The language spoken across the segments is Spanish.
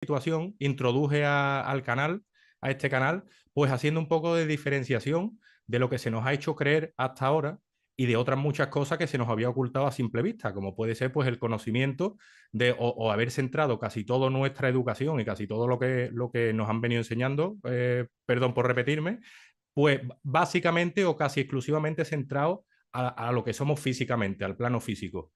situación, introduje al canal, a este canal, pues haciendo un poco de diferenciación de lo que se nos ha hecho creer hasta ahora y de otras muchas cosas que se nos había ocultado a simple vista, como puede ser pues el conocimiento o haber centrado casi toda nuestra educación y casi todo lo que nos han venido enseñando, perdón por repetirme, pues básicamente o casi exclusivamente centrado a lo que somos físicamente, al plano físico.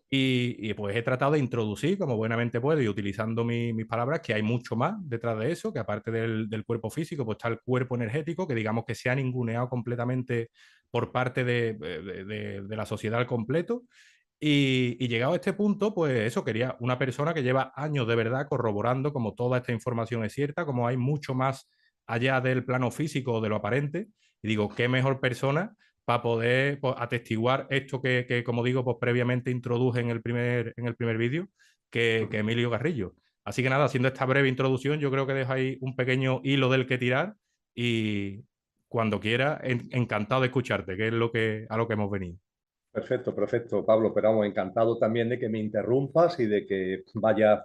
Pues he tratado de introducir, como buenamente puedo, y utilizando mis palabras, que hay mucho más detrás de eso, que aparte del cuerpo físico, pues está el cuerpo energético, que digamos que se ha ninguneado completamente por parte de la sociedad al completo. Y llegado a este punto, pues eso, quería una persona que lleva años de verdad corroborando como toda esta información es cierta, como hay mucho más allá del plano físico o de lo aparente. Y digo, qué mejor persona para poder pues, atestiguar esto que, como digo, pues previamente introduje en el primer vídeo, que Emilio Garrillo. Así que nada, haciendo esta breve introducción, yo creo que dejo ahí un pequeño hilo del que tirar y cuando quiera, encantado de escucharte, que es a lo que hemos venido. Perfecto, perfecto, Pablo, pero vamos, encantado también de que me interrumpas y de que vayas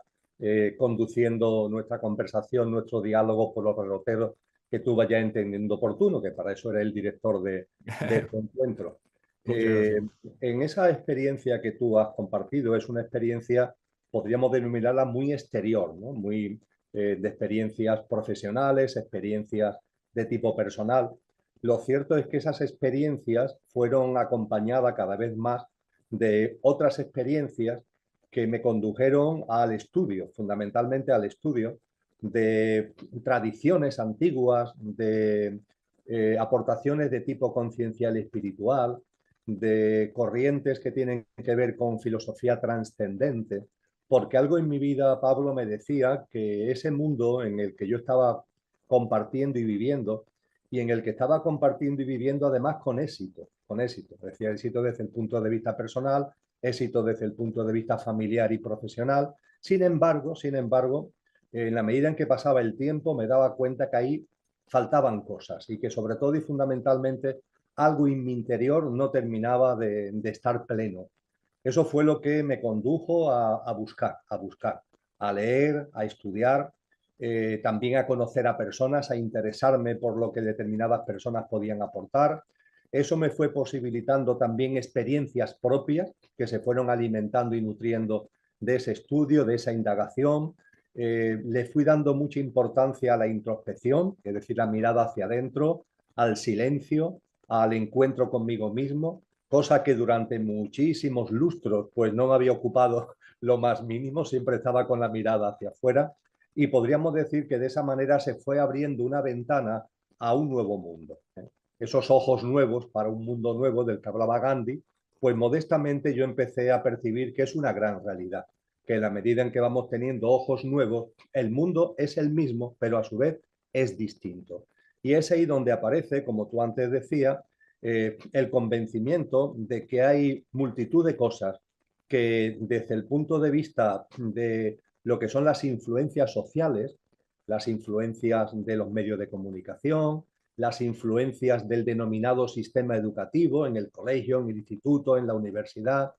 conduciendo nuestra conversación, nuestro diálogo por los derroteros que tú vayas entendiendo oportuno, que para eso eres el director de este encuentro. Muchas Eh, gracias. en esa experiencia que tú has compartido, es una experiencia, podríamos denominarla muy exterior, ¿no? Muy de experiencias profesionales, experiencias de tipo personal. Lo cierto es que esas experiencias fueron acompañadas cada vez más de otras experiencias que me condujeron al estudio, fundamentalmente al estudio de tradiciones antiguas, de aportaciones de tipo conciencial y espiritual, de corrientes que tienen que ver con filosofía trascendente, porque algo en mi vida, Pablo, me decía que ese mundo en el que yo estaba compartiendo y viviendo, y en el que estaba compartiendo y viviendo además con éxito, es decir, éxito desde el punto de vista personal, éxito desde el punto de vista familiar y profesional. Sin embargo, en la medida en que pasaba el tiempo me daba cuenta que ahí faltaban cosas y que sobre todo y fundamentalmente algo en mi interior no terminaba de estar pleno. Eso fue lo que me condujo a leer, a estudiar, también a conocer a personas, a interesarme por lo que determinadas personas podían aportar. Eso me fue posibilitando también experiencias propias que se fueron alimentando y nutriendo de ese estudio, de esa indagación. Le fui dando mucha importancia a la introspección, es decir, la mirada hacia adentro, al silencio, al encuentro conmigo mismo, cosa que durante muchísimos lustros pues no me había ocupado lo más mínimo, siempre estaba con la mirada hacia afuera y podríamos decir que de esa manera se fue abriendo una ventana a un nuevo mundo. Esos ojos nuevos para un mundo nuevo del que hablaba Gandhi, pues modestamente yo empecé a percibir que es una gran realidad, que en la medida en que vamos teniendo ojos nuevos, el mundo es el mismo, pero a su vez es distinto. Y es ahí donde aparece, como tú antes decías, el convencimiento de que hay multitud de cosas que desde el punto de vista de lo que son las influencias sociales, las influencias de los medios de comunicación, las influencias del denominado sistema educativo en el colegio, en el instituto, en la universidad,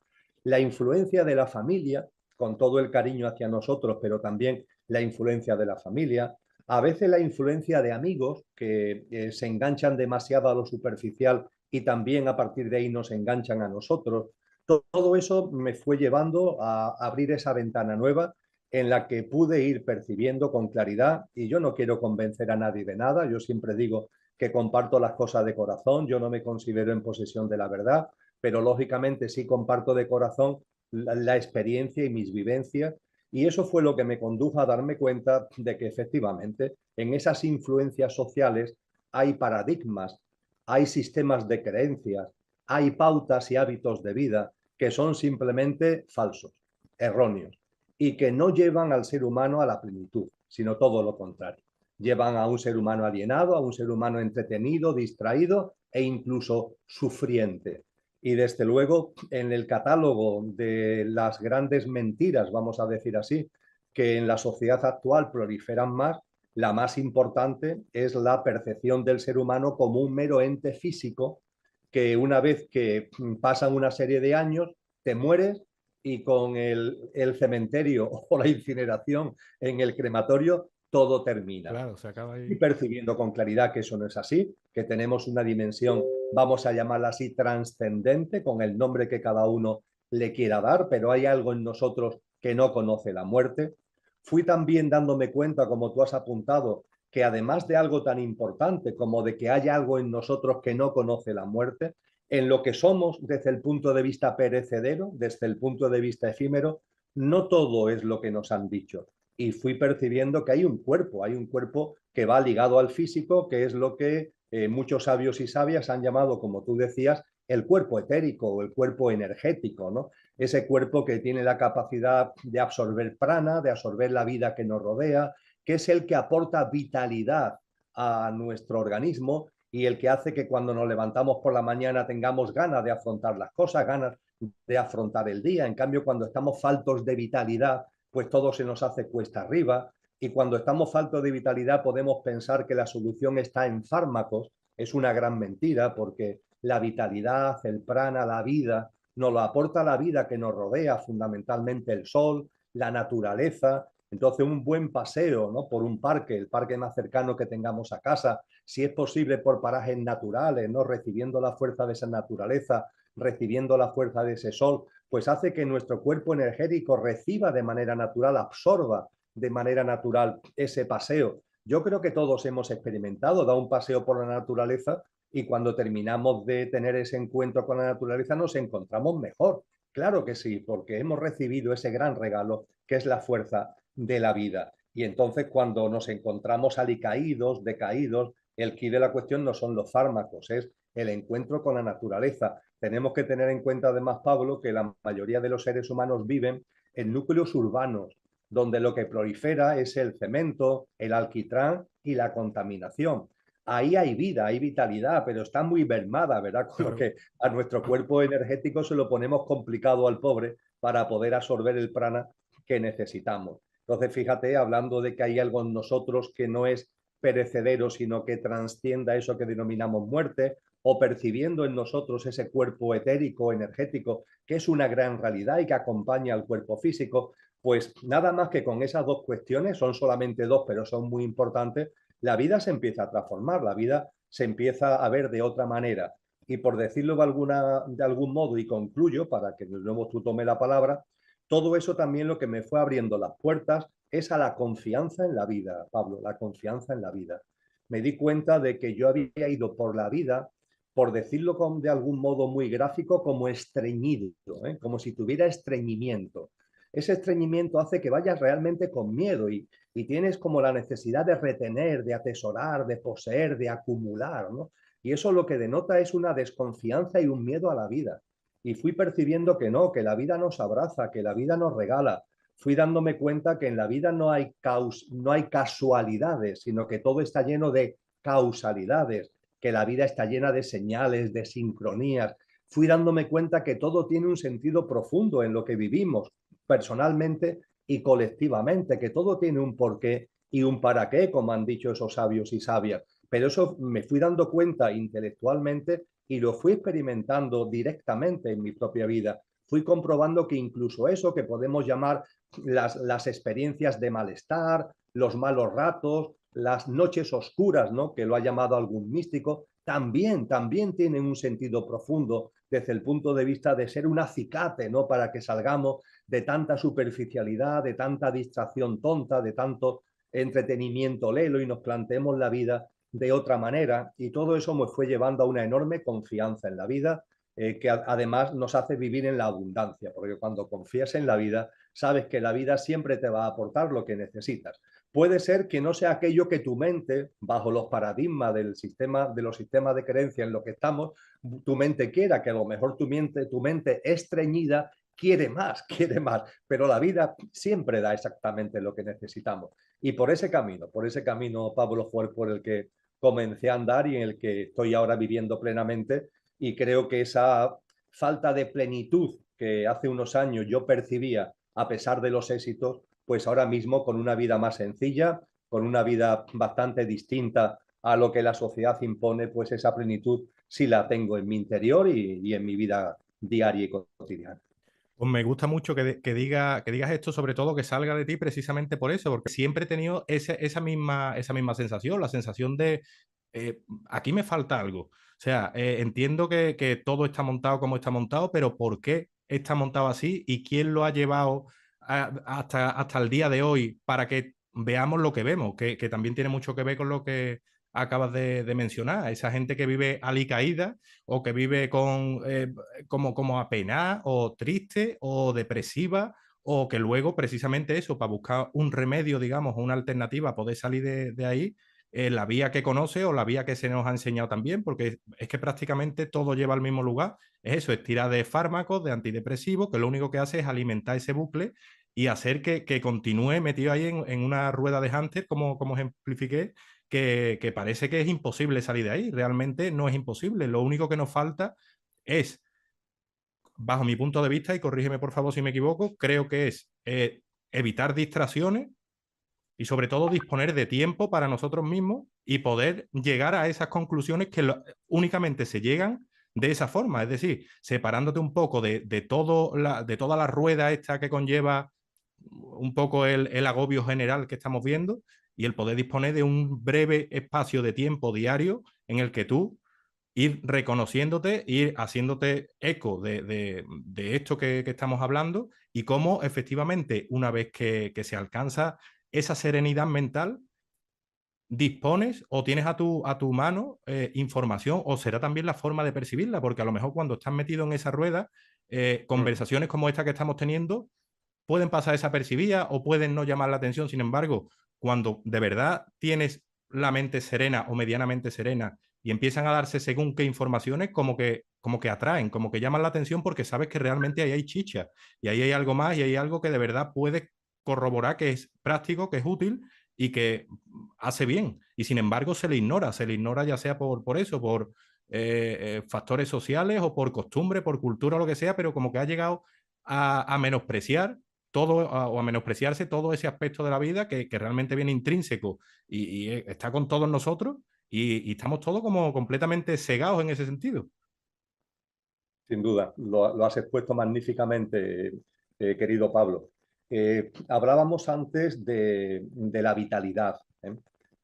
la influencia de la familia, con todo el cariño hacia nosotros, pero también la influencia de la familia, a veces la influencia de amigos que se enganchan demasiado a lo superficial y también a partir de ahí nos enganchan a nosotros. Todo eso me fue llevando a abrir esa ventana nueva en la que pude ir percibiendo con claridad, y yo no quiero convencer a nadie de nada, yo siempre digo que comparto las cosas de corazón, yo no me considero en posesión de la verdad, pero lógicamente sí comparto de corazón la experiencia y mis vivencias, y eso fue lo que me condujo a darme cuenta de que efectivamente en esas influencias sociales hay paradigmas, hay sistemas de creencias, hay pautas y hábitos de vida que son simplemente falsos, erróneos, y que no llevan al ser humano a la plenitud, sino todo lo contrario. Llevan a un ser humano alienado, a un ser humano entretenido, distraído e incluso sufriente. Y desde luego, en el catálogo de las grandes mentiras, vamos a decir así, que en la sociedad actual proliferan más, la más importante es la percepción del ser humano como un mero ente físico que una vez que pasan una serie de años, te mueres y con el cementerio o la incineración en el crematorio, todo termina. Claro, se acaba Y ahí. percibiendo con claridad que eso no es así, que tenemos una dimensión, vamos a llamarla así, trascendente, con el nombre que cada uno le quiera dar, pero hay algo en nosotros que no conoce la muerte. Fui también dándome cuenta, como tú has apuntado, que además de algo tan importante como de que hay algo en nosotros que no conoce la muerte, en lo que somos desde el punto de vista perecedero, desde el punto de vista efímero, no todo es lo que nos han dicho. Y fui percibiendo que hay un cuerpo que va ligado al físico, que es lo que muchos sabios y sabias han llamado, como tú decías, el cuerpo etérico o el cuerpo energético, ¿no? Ese cuerpo que tiene la capacidad de absorber prana, de absorber la vida que nos rodea, que es el que aporta vitalidad a nuestro organismo y el que hace que cuando nos levantamos por la mañana tengamos ganas de afrontar las cosas, ganas de afrontar el día. En cambio, cuando estamos faltos de vitalidad, pues todo se nos hace cuesta arriba. Y cuando estamos faltos de vitalidad podemos pensar que la solución está en fármacos. Es una gran mentira porque la vitalidad, el prana, la vida, nos lo aporta la vida que nos rodea, fundamentalmente el sol, la naturaleza. Entonces, un buen paseo, ¿no? Por un parque, el parque más cercano que tengamos a casa, si es posible por parajes naturales, ¿no? Recibiendo la fuerza de esa naturaleza, recibiendo la fuerza de ese sol, pues hace que nuestro cuerpo energético reciba de manera natural, absorba de manera natural ese paseo. Yo creo que todos hemos experimentado dar un paseo por la naturaleza y cuando terminamos de tener ese encuentro con la naturaleza nos encontramos mejor. Claro que sí, porque hemos recibido ese gran regalo que es la fuerza de la vida. Y entonces cuando nos encontramos alicaídos, decaídos, el quid de la cuestión no son los fármacos, es el encuentro con la naturaleza. Tenemos que tener en cuenta además, Pablo, que la mayoría de los seres humanos viven en núcleos urbanos, donde lo que prolifera es el cemento, el alquitrán y la contaminación. Ahí hay vida, hay vitalidad, pero está muy mermada, ¿verdad? Con lo Claro. que a nuestro cuerpo energético se lo ponemos complicado al pobre para poder absorber el prana que necesitamos. Entonces, fíjate, hablando de que hay algo en nosotros que no es perecedero, sino que trascienda eso que denominamos muerte, o percibiendo en nosotros ese cuerpo etérico, energético, que es una gran realidad y que acompaña al cuerpo físico, pues nada más que con esas dos cuestiones, son solamente dos, pero son muy importantes, la vida se empieza a transformar, la vida se empieza a ver de otra manera. Y por decirlo de algún modo, y concluyo, para que de nuevo tú tome la palabra, todo eso también lo que me fue abriendo las puertas es a la confianza en la vida, Pablo, la confianza en la vida. Me di cuenta de que yo había ido por la vida, por decirlo de algún modo muy gráfico, como estreñido, como si tuviera estreñimiento. Ese estreñimiento hace que vayas realmente con miedo y tienes como la necesidad de retener, de atesorar, de poseer, de acumular, ¿no? Y eso lo que denota es una desconfianza y un miedo a la vida. Y fui percibiendo que no, que la vida nos abraza, que la vida nos regala. Fui dándome cuenta que en la vida no hay casualidades, sino que todo está lleno de causalidades, que la vida está llena de señales, de sincronías. Fui dándome cuenta que todo tiene un sentido profundo en lo que vivimos personalmente y colectivamente, que todo tiene un porqué y un para qué, como han dicho esos sabios y sabias. Pero eso me fui dando cuenta intelectualmente y lo fui experimentando directamente en mi propia vida. Fui comprobando que incluso eso que podemos llamar las experiencias de malestar, los malos ratos, las noches oscuras, ¿no? Que lo ha llamado algún místico, también tienen un sentido profundo desde el punto de vista de ser un acicate, ¿no? Para que salgamos de tanta superficialidad, de tanta distracción tonta, de tanto entretenimiento lelo y nos planteemos la vida de otra manera. Y todo eso me fue llevando a una enorme confianza en la vida, que además nos hace vivir en la abundancia, porque cuando confías en la vida, sabes que la vida siempre te va a aportar lo que necesitas. Puede ser que no sea aquello que tu mente, bajo los paradigmas del sistema, de los sistemas de creencia en los que estamos, tu mente quiera, que a lo mejor tu mente estreñida quiere más, pero la vida siempre da exactamente lo que necesitamos. Y por ese camino, Pablo, fue por el que comencé a andar y en el que estoy ahora viviendo plenamente. Y creo que esa falta de plenitud que hace unos años yo percibía a pesar de los éxitos, pues ahora mismo con una vida más sencilla, con una vida bastante distinta a lo que la sociedad impone, pues esa plenitud sí la tengo en mi interior y en mi vida diaria y cotidiana. Pues me gusta mucho que digas esto, sobre todo que salga de ti precisamente por eso, porque siempre he tenido esa misma sensación, la sensación de aquí me falta algo. O sea, entiendo que todo está montado como está montado, pero ¿por qué está montado así y quién lo ha llevado hasta el día de hoy para que veamos lo que vemos? Que también tiene mucho que ver con lo que acabas de mencionar, esa gente que vive alicaída o que vive como apenada o triste o depresiva o que luego precisamente eso, para buscar un remedio, digamos, una alternativa, poder salir de ahí, la vía que conoce o la vía que se nos ha enseñado también, porque es que prácticamente todo lleva al mismo lugar. Es eso, es tirar de fármacos, de antidepresivos, que lo único que hace es alimentar ese bucle y hacer que continúe metido ahí en una rueda de hámster, como ejemplifiqué, que parece que es imposible salir de ahí. Realmente no es imposible. Lo único que nos falta es, bajo mi punto de vista, y corrígeme por favor si me equivoco, creo que es evitar distracciones y sobre todo disponer de tiempo para nosotros mismos y poder llegar a esas conclusiones que únicamente se llegan de esa forma, es decir, separándote un poco de toda la rueda esta que conlleva un poco el agobio general que estamos viendo y el poder disponer de un breve espacio de tiempo diario en el que tú ir reconociéndote, ir haciéndote eco de esto que estamos hablando y cómo efectivamente una vez que se alcanza esa serenidad mental, dispones o tienes a tu mano información o será también la forma de percibirla, porque a lo mejor cuando estás metido en esa rueda, Mm. conversaciones como esta que estamos teniendo pueden pasar desapercibidas o pueden no llamar la atención. Sin embargo, cuando de verdad tienes la mente serena o medianamente serena y empiezan a darse según qué informaciones, como que atraen, como que llaman la atención porque sabes que realmente ahí hay chicha y ahí hay algo más y hay algo que de verdad puede corroborar que es práctico, que es útil y que hace bien. Y sin embargo se le ignora ya sea por eso, por factores sociales o por costumbre, por cultura o lo que sea, pero como que ha llegado a menospreciar o a menospreciarse todo ese aspecto de la vida que realmente viene intrínseco y está con todos nosotros y estamos todos como completamente cegados en ese sentido. Sin duda, lo has expuesto magníficamente, querido Pablo. Hablábamos antes de la vitalidad, ¿eh?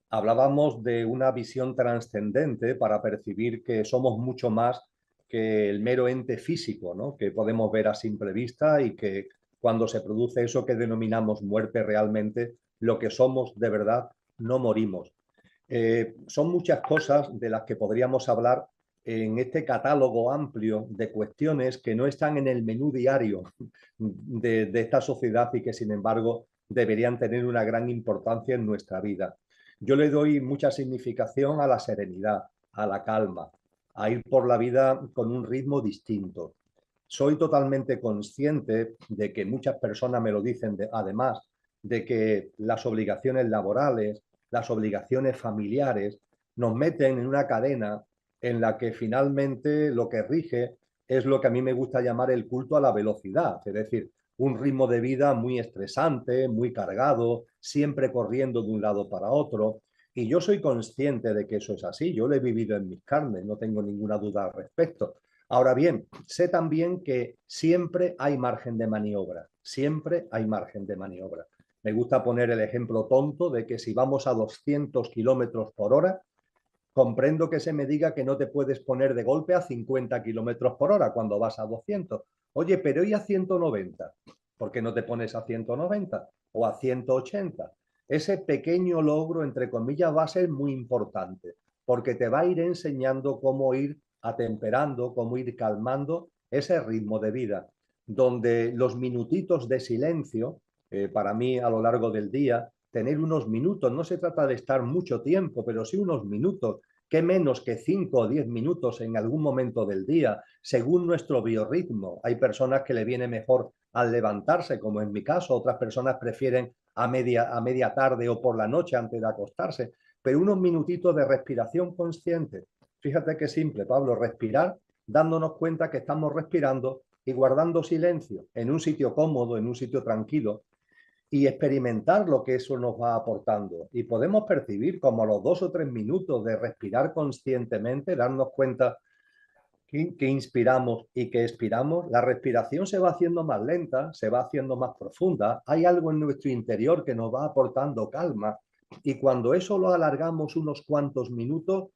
Hablábamos de una visión trascendente para percibir que somos mucho más que el mero ente físico, ¿no? Que podemos ver a simple vista y que cuando se produce eso que denominamos muerte realmente, lo que somos de verdad, no morimos. Son muchas cosas de las que podríamos hablar en este catálogo amplio de cuestiones que no están en el menú diario de esta sociedad y que sin embargo deberían tener una gran importancia en nuestra vida. Yo le doy mucha significación a la serenidad, a la calma, a ir por la vida con un ritmo distinto. Soy totalmente consciente de que muchas personas me lo dicen, además de que las obligaciones laborales, las obligaciones familiares, nos meten en una cadena en la que finalmente lo que rige es lo que a mí me gusta llamar el culto a la velocidad, es decir, un ritmo de vida muy estresante, muy cargado, siempre corriendo de un lado para otro. Y yo soy consciente de que eso es así, yo lo he vivido en mis carnes, no tengo ninguna duda al respecto. Ahora bien, sé también que siempre hay margen de maniobra, siempre hay margen de maniobra. Me gusta poner el ejemplo tonto de que si vamos a 200 kilómetros por hora, comprendo que se me diga que no te puedes poner de golpe a 50 kilómetros por hora cuando vas a 200. Oye, pero ¿y a 190? ¿Por qué no te pones a 190 o a 180? Ese pequeño logro, entre comillas, va a ser muy importante porque te va a ir enseñando cómo ir atemperando, cómo ir calmando ese ritmo de vida, donde los minutitos de silencio, para mí a lo largo del día, tener unos minutos, no se trata de estar mucho tiempo, pero sí unos minutos, qué menos que 5 o 10 minutos en algún momento del día, según nuestro biorritmo. Hay personas que le viene mejor al levantarse, como en mi caso, otras personas prefieren a media tarde o por la noche antes de acostarse, pero unos minutitos de respiración consciente. Fíjate qué simple, Pablo, respirar dándonos cuenta que estamos respirando y guardando silencio en un sitio cómodo, en un sitio tranquilo, y experimentar lo que eso nos va aportando. Y podemos percibir como a los 2 o 3 minutos de respirar conscientemente, darnos cuenta que inspiramos y que expiramos, la respiración se va haciendo más lenta, se va haciendo más profunda. Hay algo en nuestro interior que nos va aportando calma y cuando eso lo alargamos unos cuantos minutos,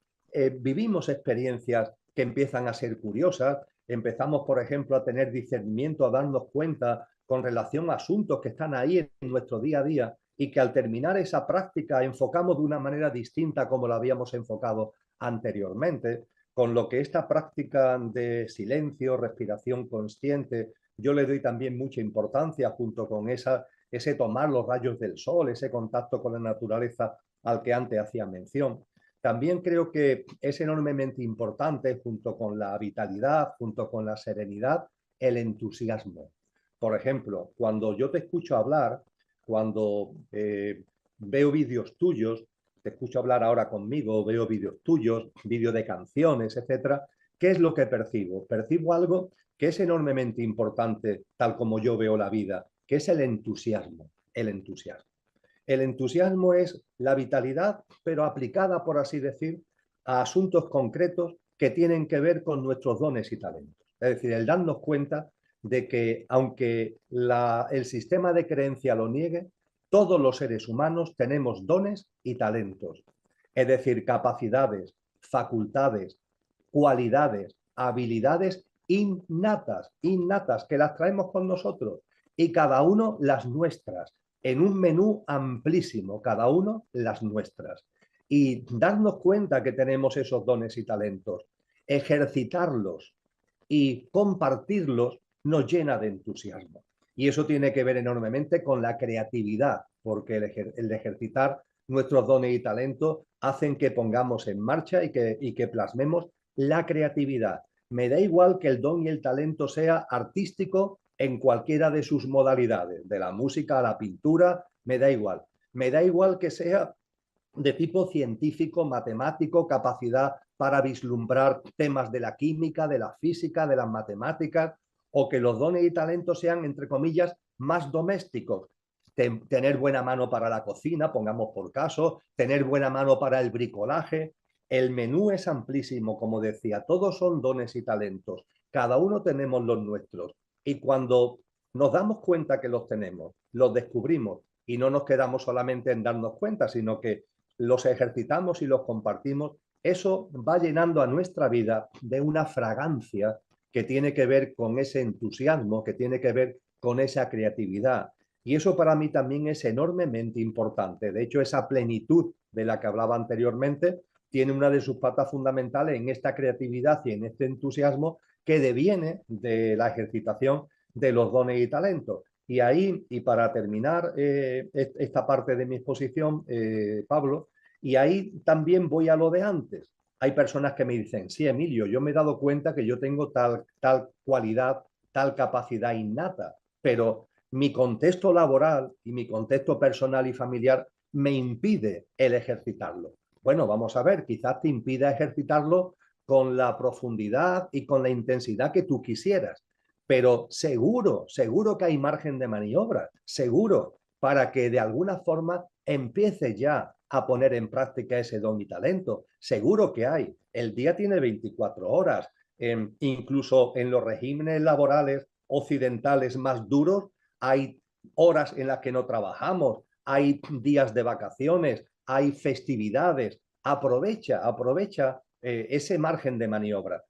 vivimos experiencias que empiezan a ser curiosas. Empezamos, por ejemplo, a tener discernimiento, a darnos cuenta con relación a asuntos que están ahí en nuestro día a día y que al terminar esa práctica enfocamos de una manera distinta como la habíamos enfocado anteriormente, con lo que esta práctica de silencio, respiración consciente, yo le doy también mucha importancia junto con ese tomar los rayos del sol, ese contacto con la naturaleza al que antes hacía mención. También creo que es enormemente importante, junto con la vitalidad, junto con la serenidad, el entusiasmo. Por ejemplo, cuando yo te escucho hablar, cuando veo vídeos tuyos, te escucho hablar ahora conmigo, veo vídeos tuyos, vídeos de canciones, etcétera, ¿qué es lo que percibo? Percibo algo que es enormemente importante, tal como yo veo la vida, que es el entusiasmo. El entusiasmo. El entusiasmo es la vitalidad, pero aplicada, por así decir, a asuntos concretos que tienen que ver con nuestros dones y talentos. Es decir, el darnos cuenta de que, aunque el sistema de creencia lo niegue, todos los seres humanos tenemos dones y talentos. Es decir, capacidades, facultades, cualidades, habilidades innatas, que las traemos con nosotros y cada uno las nuestras, en un menú amplísimo, cada uno las nuestras. Y darnos cuenta que tenemos esos dones y talentos, ejercitarlos y compartirlos nos llena de entusiasmo. Y eso tiene que ver enormemente con la creatividad, porque el ejercitar nuestros dones y talentos hacen que pongamos en marcha y que plasmemos la creatividad. Me da igual que el don y el talento sea artístico en cualquiera de sus modalidades, de la música a la pintura, me da igual. Me da igual que sea de tipo científico, matemático, capacidad para vislumbrar temas de la química, de la física, de las matemáticas, o que los dones y talentos sean, entre comillas, más domésticos. Tener buena mano para la cocina, pongamos por caso, tener buena mano para el bricolaje. El menú es amplísimo, como decía, todos son dones y talentos, cada uno tenemos los nuestros. Y cuando nos damos cuenta que los tenemos, los descubrimos y no nos quedamos solamente en darnos cuenta, sino que los ejercitamos y los compartimos, eso va llenando a nuestra vida de una fragancia que tiene que ver con ese entusiasmo, que tiene que ver con esa creatividad. Y eso para mí también es enormemente importante. De hecho, esa plenitud de la que hablaba anteriormente tiene una de sus patas fundamentales en esta creatividad y en este entusiasmo que deviene de la ejercitación de los dones y talentos. Y ahí, y para terminar esta parte de mi exposición, Pablo, y ahí también voy a lo de antes. Hay personas que me dicen, sí, Emilio, yo me he dado cuenta que yo tengo tal cualidad, tal capacidad innata, pero mi contexto laboral y mi contexto personal y familiar me impide el ejercitarlo. Bueno, vamos a ver, quizás te impida ejercitarlo con la profundidad y con la intensidad que tú quisieras, pero seguro que hay margen de maniobra, seguro, para que de alguna forma empiece ya a poner en práctica ese don y talento. Seguro que hay. El día tiene 24 horas. Incluso en los regímenes laborales occidentales más duros hay horas en las que no trabajamos, hay días de vacaciones, hay festividades. Aprovecha ese margen de maniobra.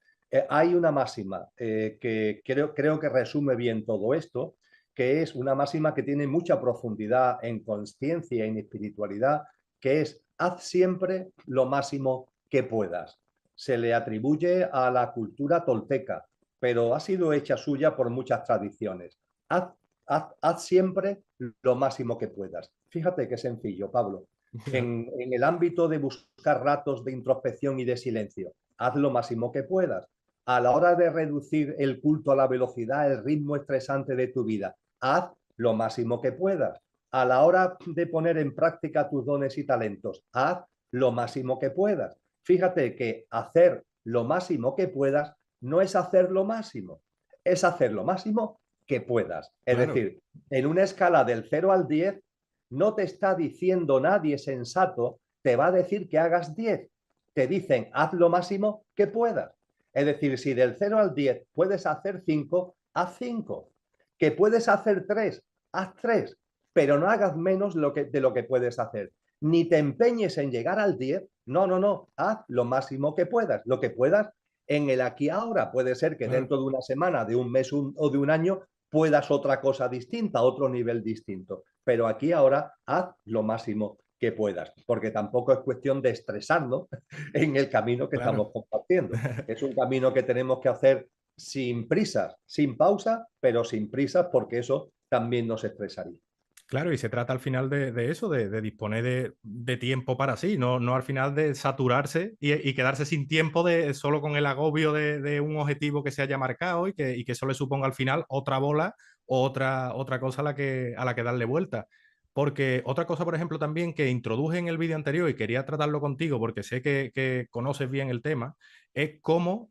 Hay una máxima que creo que resume bien todo esto, que es una máxima que tiene mucha profundidad en conciencia y en espiritualidad, que es haz siempre lo máximo que puedas. Se le atribuye a la cultura tolteca, pero ha sido hecha suya por muchas tradiciones. Haz siempre lo máximo que puedas. Fíjate qué sencillo, Pablo. En el ámbito de buscar ratos de introspección y de silencio, haz lo máximo que puedas. A la hora de reducir el culto a la velocidad, el ritmo estresante de tu vida, haz lo máximo que puedas. A la hora de poner en práctica tus dones y talentos, haz lo máximo que puedas. Fíjate que hacer lo máximo que puedas no es hacer lo máximo, es hacer lo máximo que puedas. Es Claro. decir, en una escala del 0 al 10, no te está diciendo nadie sensato, te va a decir que hagas 10. Te dicen, haz lo máximo que puedas. Es decir, si del 0 al 10 puedes hacer 5, haz 5. Que puedes hacer 3, haz 3, pero no hagas menos de lo que puedes hacer. Ni te empeñes en llegar al 10, no, no, no, haz lo máximo que puedas, lo que puedas en el aquí ahora. Puede ser que Claro. dentro de una semana, de un mes o de un año, puedas otra cosa distinta, otro nivel distinto. Pero aquí ahora haz lo máximo que puedas, porque tampoco es cuestión de estresarnos en el camino que Claro. estamos compartiendo. Es un camino que tenemos que hacer sin prisas, sin pausa, pero sin prisas, porque eso también nos estresaría. Claro, y se trata al final de eso, de disponer de tiempo para sí, no, no al final de saturarse y quedarse sin tiempo solo con el agobio de un objetivo que se haya marcado y que eso le suponga al final otra bola o otra cosa a la que darle vuelta. Porque otra cosa, por ejemplo, también que introduje en el vídeo anterior y quería tratarlo contigo porque sé que conoces bien el tema, es cómo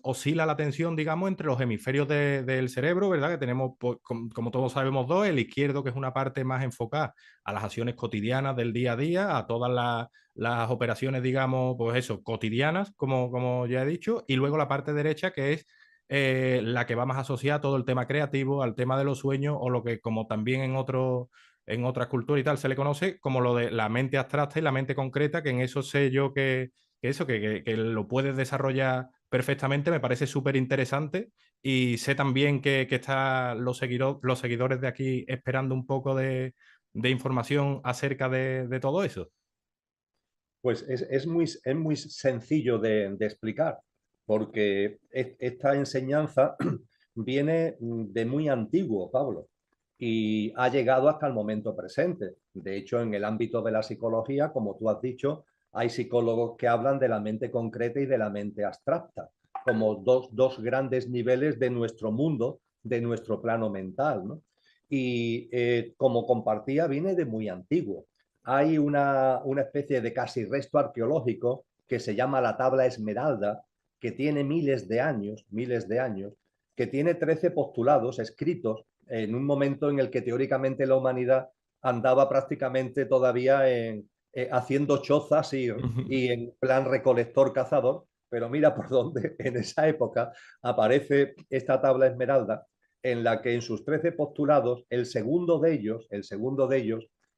oscila la atención, digamos, entre los hemisferios del cerebro, ¿verdad? Que tenemos, pues, como todos sabemos, dos, el izquierdo, que es una parte más enfocada a las acciones cotidianas del día a día, a todas las operaciones, digamos, pues eso, cotidianas, como ya he dicho, y luego la parte derecha, que es la que va más asociada a todo el tema creativo, al tema de los sueños, o lo que como también en otras culturas y tal se le conoce como lo de la mente abstracta y la mente concreta, que en eso sé yo que lo puedes desarrollar perfectamente, me parece súper interesante y sé también que están los seguidores de aquí esperando un poco de información acerca de todo eso. Pues es muy sencillo de explicar, porque esta enseñanza viene de muy antiguo, Pablo, y ha llegado hasta el momento presente. De hecho, en el ámbito de la psicología, como tú has dicho, hay psicólogos que hablan de la mente concreta y de la mente abstracta, como dos grandes niveles de nuestro mundo, de nuestro plano mental, ¿no? Y como compartía, viene de muy antiguo. Hay una especie de casi resto arqueológico que se llama la tabla Esmeralda, que tiene miles de años, que tiene 13 postulados escritos en un momento en el que teóricamente la humanidad andaba prácticamente todavía haciendo chozas y en plan recolector-cazador, pero mira por dónde en esa época aparece esta tabla Esmeralda en la que en sus 13 postulados, el segundo de ellos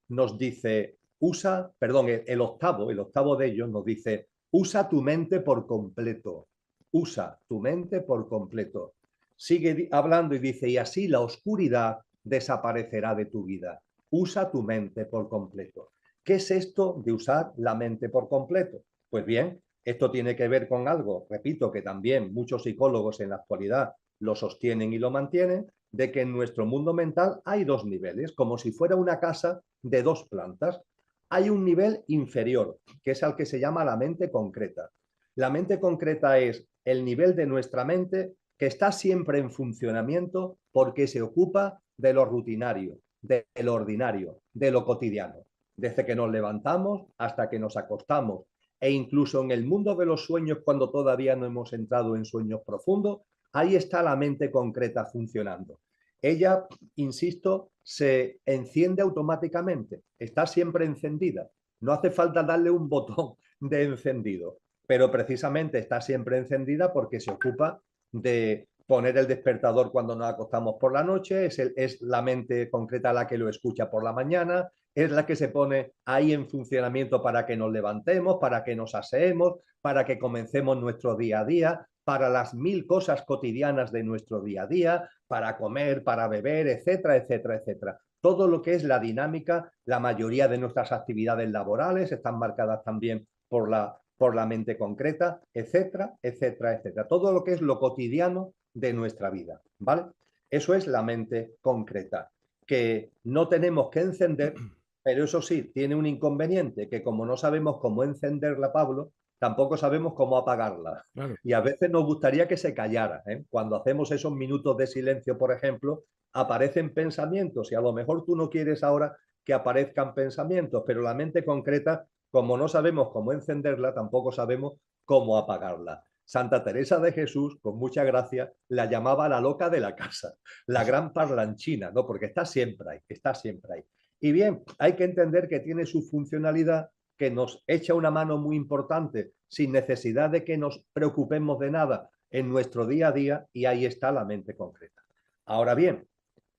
nos dice, el octavo de ellos nos dice, usa tu mente por completo, usa tu mente por completo. Sigue hablando y dice, y así la oscuridad desaparecerá de tu vida. Usa tu mente por completo. ¿Qué es esto de usar la mente por completo? Pues bien, esto tiene que ver con algo, repito, que también muchos psicólogos en la actualidad lo sostienen y lo mantienen, de que en nuestro mundo mental hay dos niveles, como si fuera una casa de dos plantas. Hay un nivel inferior, que es al que se llama la mente concreta. La mente concreta es el nivel de nuestra mente que está siempre en funcionamiento porque se ocupa de lo rutinario, de lo ordinario, de lo cotidiano. Desde que nos levantamos hasta que nos acostamos e incluso en el mundo de los sueños cuando todavía no hemos entrado en sueños profundos, ahí está la mente concreta funcionando. Ella, insisto, se enciende automáticamente, está siempre encendida. No hace falta darle un botón de encendido, pero precisamente está siempre encendida porque se ocupa de poner el despertador cuando nos acostamos por la noche, es la mente concreta la que lo escucha por la mañana, es la que se pone ahí en funcionamiento para que nos levantemos, para que nos aseemos, para que comencemos nuestro día a día, para las mil cosas cotidianas de nuestro día a día, para comer, para beber, etcétera, etcétera, etcétera. Todo lo que es la dinámica, la mayoría de nuestras actividades laborales están marcadas también por la mente concreta, etcétera, etcétera, etcétera. Todo lo que es lo cotidiano de nuestra vida, ¿vale? Eso es la mente concreta, que no tenemos que encender, pero eso sí, tiene un inconveniente, que como no sabemos cómo encenderla, Pablo, tampoco sabemos cómo apagarla. Claro. Y a veces nos gustaría que se callara. Cuando hacemos esos minutos de silencio, por ejemplo, aparecen pensamientos y a lo mejor tú no quieres ahora que aparezcan pensamientos, pero la mente concreta, como no sabemos cómo encenderla, tampoco sabemos cómo apagarla. Santa Teresa de Jesús, con mucha gracia, la llamaba la loca de la casa, la gran parlanchina, ¿no? Porque está siempre ahí, está siempre ahí. Y bien, hay que entender que tiene su funcionalidad, que nos echa una mano muy importante sin necesidad de que nos preocupemos de nada en nuestro día a día y ahí está la mente concreta. Ahora bien,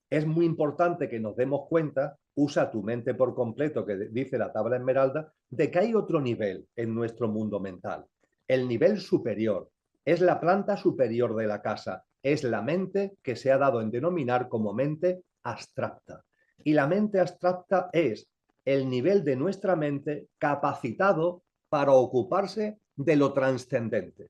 es muy importante que nos demos cuenta, usa tu mente por completo, que dice la tabla esmeralda, de que hay otro nivel en nuestro mundo mental. El nivel superior es la planta superior de la casa, es la mente que se ha dado en denominar como mente abstracta. Y la mente abstracta es el nivel de nuestra mente capacitado para ocuparse de lo trascendente,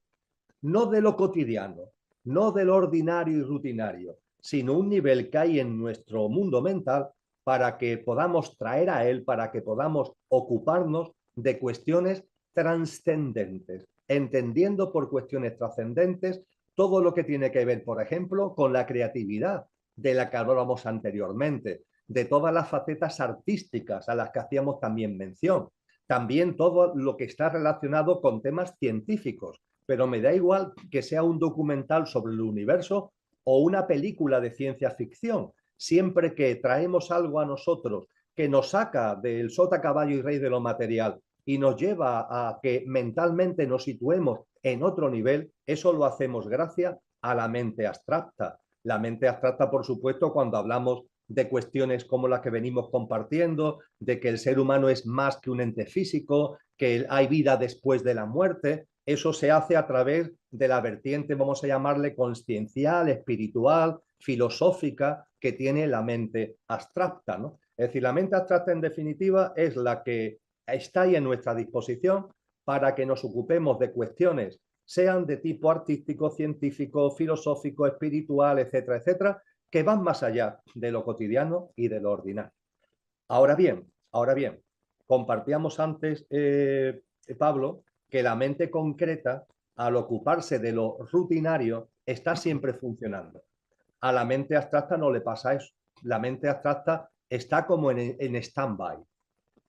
no de lo cotidiano, no de lo ordinario y rutinario, sino un nivel que hay en nuestro mundo mental para que podamos traer a él, para que podamos ocuparnos de cuestiones trascendentes, entendiendo por cuestiones trascendentes todo lo que tiene que ver, por ejemplo, con la creatividad de la que hablábamos anteriormente, de todas las facetas artísticas a las que hacíamos también mención, también todo lo que está relacionado con temas científicos, pero me da igual que sea un documental sobre el universo o una película de ciencia ficción, siempre que traemos algo a nosotros que nos saca del sota, caballo y rey de lo material y nos lleva a que mentalmente nos situemos en otro nivel, eso lo hacemos gracias a la mente abstracta. La mente abstracta, por supuesto, cuando hablamos de cuestiones como las que venimos compartiendo, de que el ser humano es más que un ente físico, que hay vida después de la muerte, eso se hace a través de la vertiente, vamos a llamarle consciencial, espiritual, filosófica, que tiene la mente abstracta, ¿no? Es decir, la mente abstracta en definitiva es la que está ahí en nuestra disposición para que nos ocupemos de cuestiones, sean de tipo artístico, científico, filosófico, espiritual, etcétera, etcétera, que van más allá de lo cotidiano y de lo ordinario. Ahora bien, compartíamos antes, Pablo, que la mente concreta, al ocuparse de lo rutinario, está siempre funcionando. A la mente abstracta no le pasa eso. La mente abstracta está como en stand-by.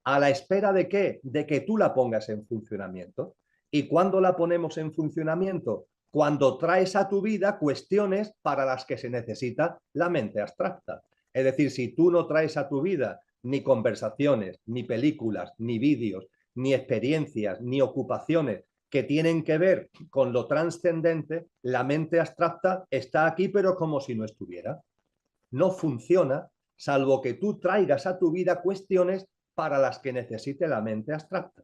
¿A la espera de qué? De que tú la pongas en funcionamiento. ¿Y cuándo la ponemos en funcionamiento? Cuando traes a tu vida cuestiones para las que se necesita la mente abstracta. Es decir, si tú no traes a tu vida ni conversaciones, ni películas, ni vídeos, ni experiencias, ni ocupaciones que tienen que ver con lo trascendente, la mente abstracta está aquí, pero como si no estuviera. No funciona, salvo que tú traigas a tu vida cuestiones para las que necesite la mente abstracta.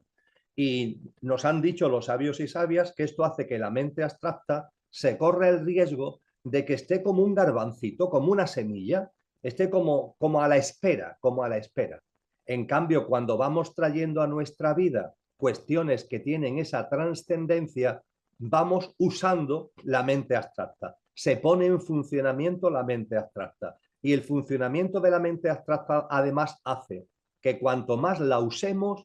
Y nos han dicho los sabios y sabias que esto hace que la mente abstracta se corre el riesgo de que esté como un garbancito, como una semilla, esté como a la espera, como a la espera. En cambio, cuando vamos trayendo a nuestra vida cuestiones que tienen esa trascendencia, vamos usando la mente abstracta. Se pone en funcionamiento la mente abstracta. Y el funcionamiento de la mente abstracta además hace que cuanto más la usemos,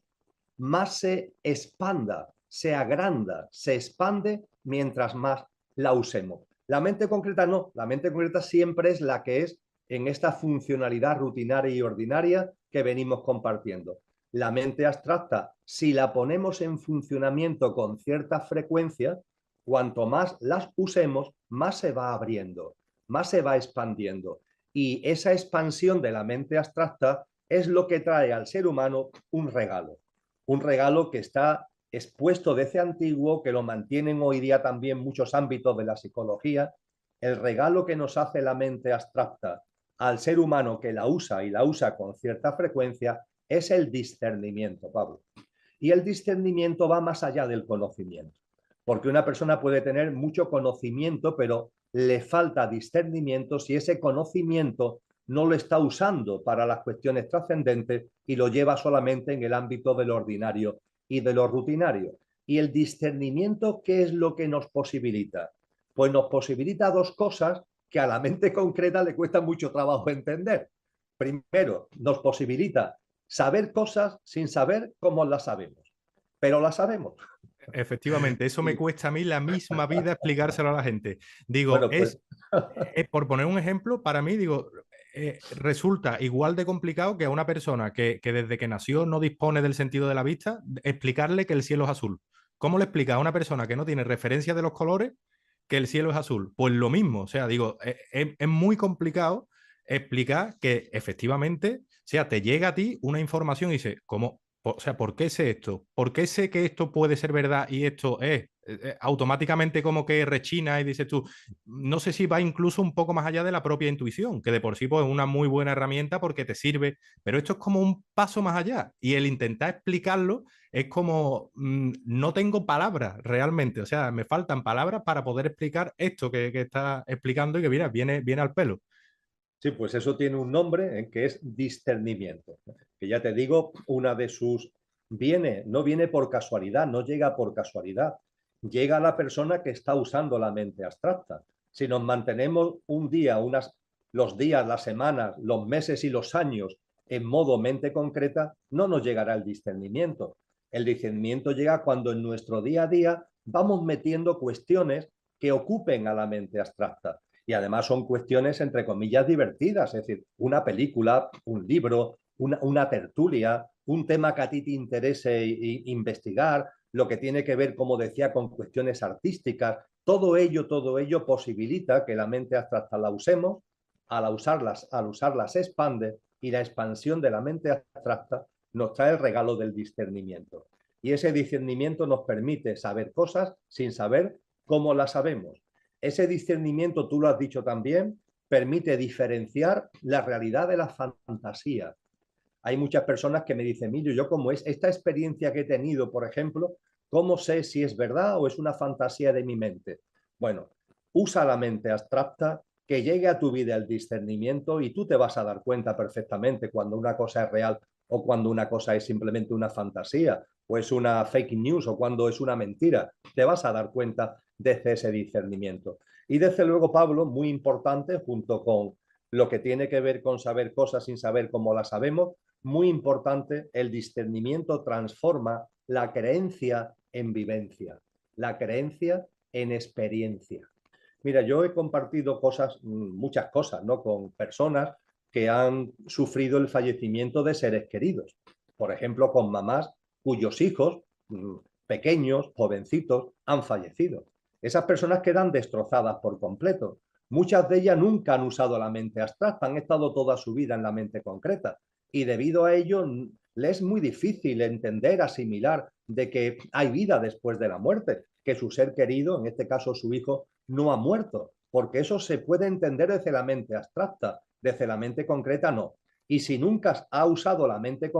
más se expanda, se agranda, se expande mientras más la usemos. La mente concreta no, la mente concreta siempre es la que es en esta funcionalidad rutinaria y ordinaria que venimos compartiendo. La mente abstracta, si la ponemos en funcionamiento con cierta frecuencia, cuanto más las usemos, más se va abriendo, más se va expandiendo. Y esa expansión de la mente abstracta es lo que trae al ser humano un regalo que está expuesto desde antiguo, que lo mantienen hoy día también muchos ámbitos de la psicología, el regalo que nos hace la mente abstracta al ser humano que la usa y la usa con cierta frecuencia es el discernimiento, Pablo. Y el discernimiento va más allá del conocimiento, porque una persona puede tener mucho conocimiento, pero le falta discernimiento si ese conocimiento no lo está usando para las cuestiones trascendentes y lo lleva solamente en el ámbito de lo ordinario y de lo rutinario. Y el discernimiento, ¿qué es lo que nos posibilita? Pues nos posibilita dos cosas que a la mente concreta le cuesta mucho trabajo entender. Primero, nos posibilita saber cosas sin saber cómo las sabemos, pero las sabemos. Efectivamente, eso me Y, cuesta a mí la misma vida explicárselo a la gente. Digo, bueno, pues por poner un ejemplo, para mí, digo, resulta igual de complicado que a una persona que desde que nació no dispone del sentido de la vista, explicarle que el cielo es azul. ¿Cómo le explica a una persona que no tiene referencia de los colores que el cielo es azul? Pues lo mismo, o sea, digo, es muy complicado explicar que efectivamente, o sea, te llega a ti una información y dices, ¿cómo? O sea, ¿por qué sé esto? ¿Por qué sé que esto puede ser verdad y esto es? Automáticamente como que rechina y dices tú, no sé si va incluso un poco más allá de la propia intuición, que de por sí pues, es una muy buena herramienta porque te sirve, pero esto es como un paso más allá y el intentar explicarlo es como, no tengo palabras realmente, o sea, me faltan palabras para poder explicar esto que está explicando y que mira, viene al pelo. Sí, pues eso tiene un nombre que es discernimiento. Que ya te digo, una de sus no viene por casualidad, no llega por casualidad. Llega a la persona que está usando la mente abstracta. Si nos mantenemos un día, los días, las semanas, los meses y los años en modo mente concreta, no nos llegará el discernimiento. El discernimiento llega cuando en nuestro día a día vamos metiendo cuestiones que ocupen a la mente abstracta y además son cuestiones, entre comillas, divertidas, es decir, una película, un libro, una tertulia, un tema que a ti te interese investigar, lo que tiene que ver, como decía, con cuestiones artísticas, todo ello posibilita que la mente abstracta la usemos, al usarla se expande y la expansión de la mente abstracta nos trae el regalo del discernimiento. Y ese discernimiento nos permite saber cosas sin saber cómo las sabemos. Ese discernimiento, tú lo has dicho también, permite diferenciar la realidad de la fantasía. Hay muchas personas que me dicen, Emilio, yo como es esta experiencia que he tenido, por ejemplo, ¿cómo sé si es verdad o es una fantasía de mi mente? Bueno, usa la mente abstracta, que llegue a tu vida el discernimiento y tú te vas a dar cuenta perfectamente cuando una cosa es real o cuando una cosa es simplemente una fantasía o es una fake news o cuando es una mentira. Te vas a dar cuenta desde ese discernimiento. Y desde luego, Pablo, muy importante, junto con lo que tiene que ver con saber cosas sin saber cómo las sabemos, muy importante, el discernimiento transforma la creencia en vivencia, la creencia en experiencia. Mira, yo he compartido cosas, muchas cosas, ¿no? Con personas que han sufrido el fallecimiento de seres queridos. Por ejemplo, con mamás cuyos hijos, pequeños, jovencitos, han fallecido. Esas personas quedan destrozadas por completo. Muchas de ellas nunca han usado la mente abstracta, han estado toda su vida en la mente concreta. Y debido a ello, les es muy difícil entender, asimilar de que hay vida después de la muerte, que su ser querido, en este caso su hijo, no ha muerto, porque eso se puede entender desde la mente abstracta, desde la mente concreta no. Y si nunca has usado la mente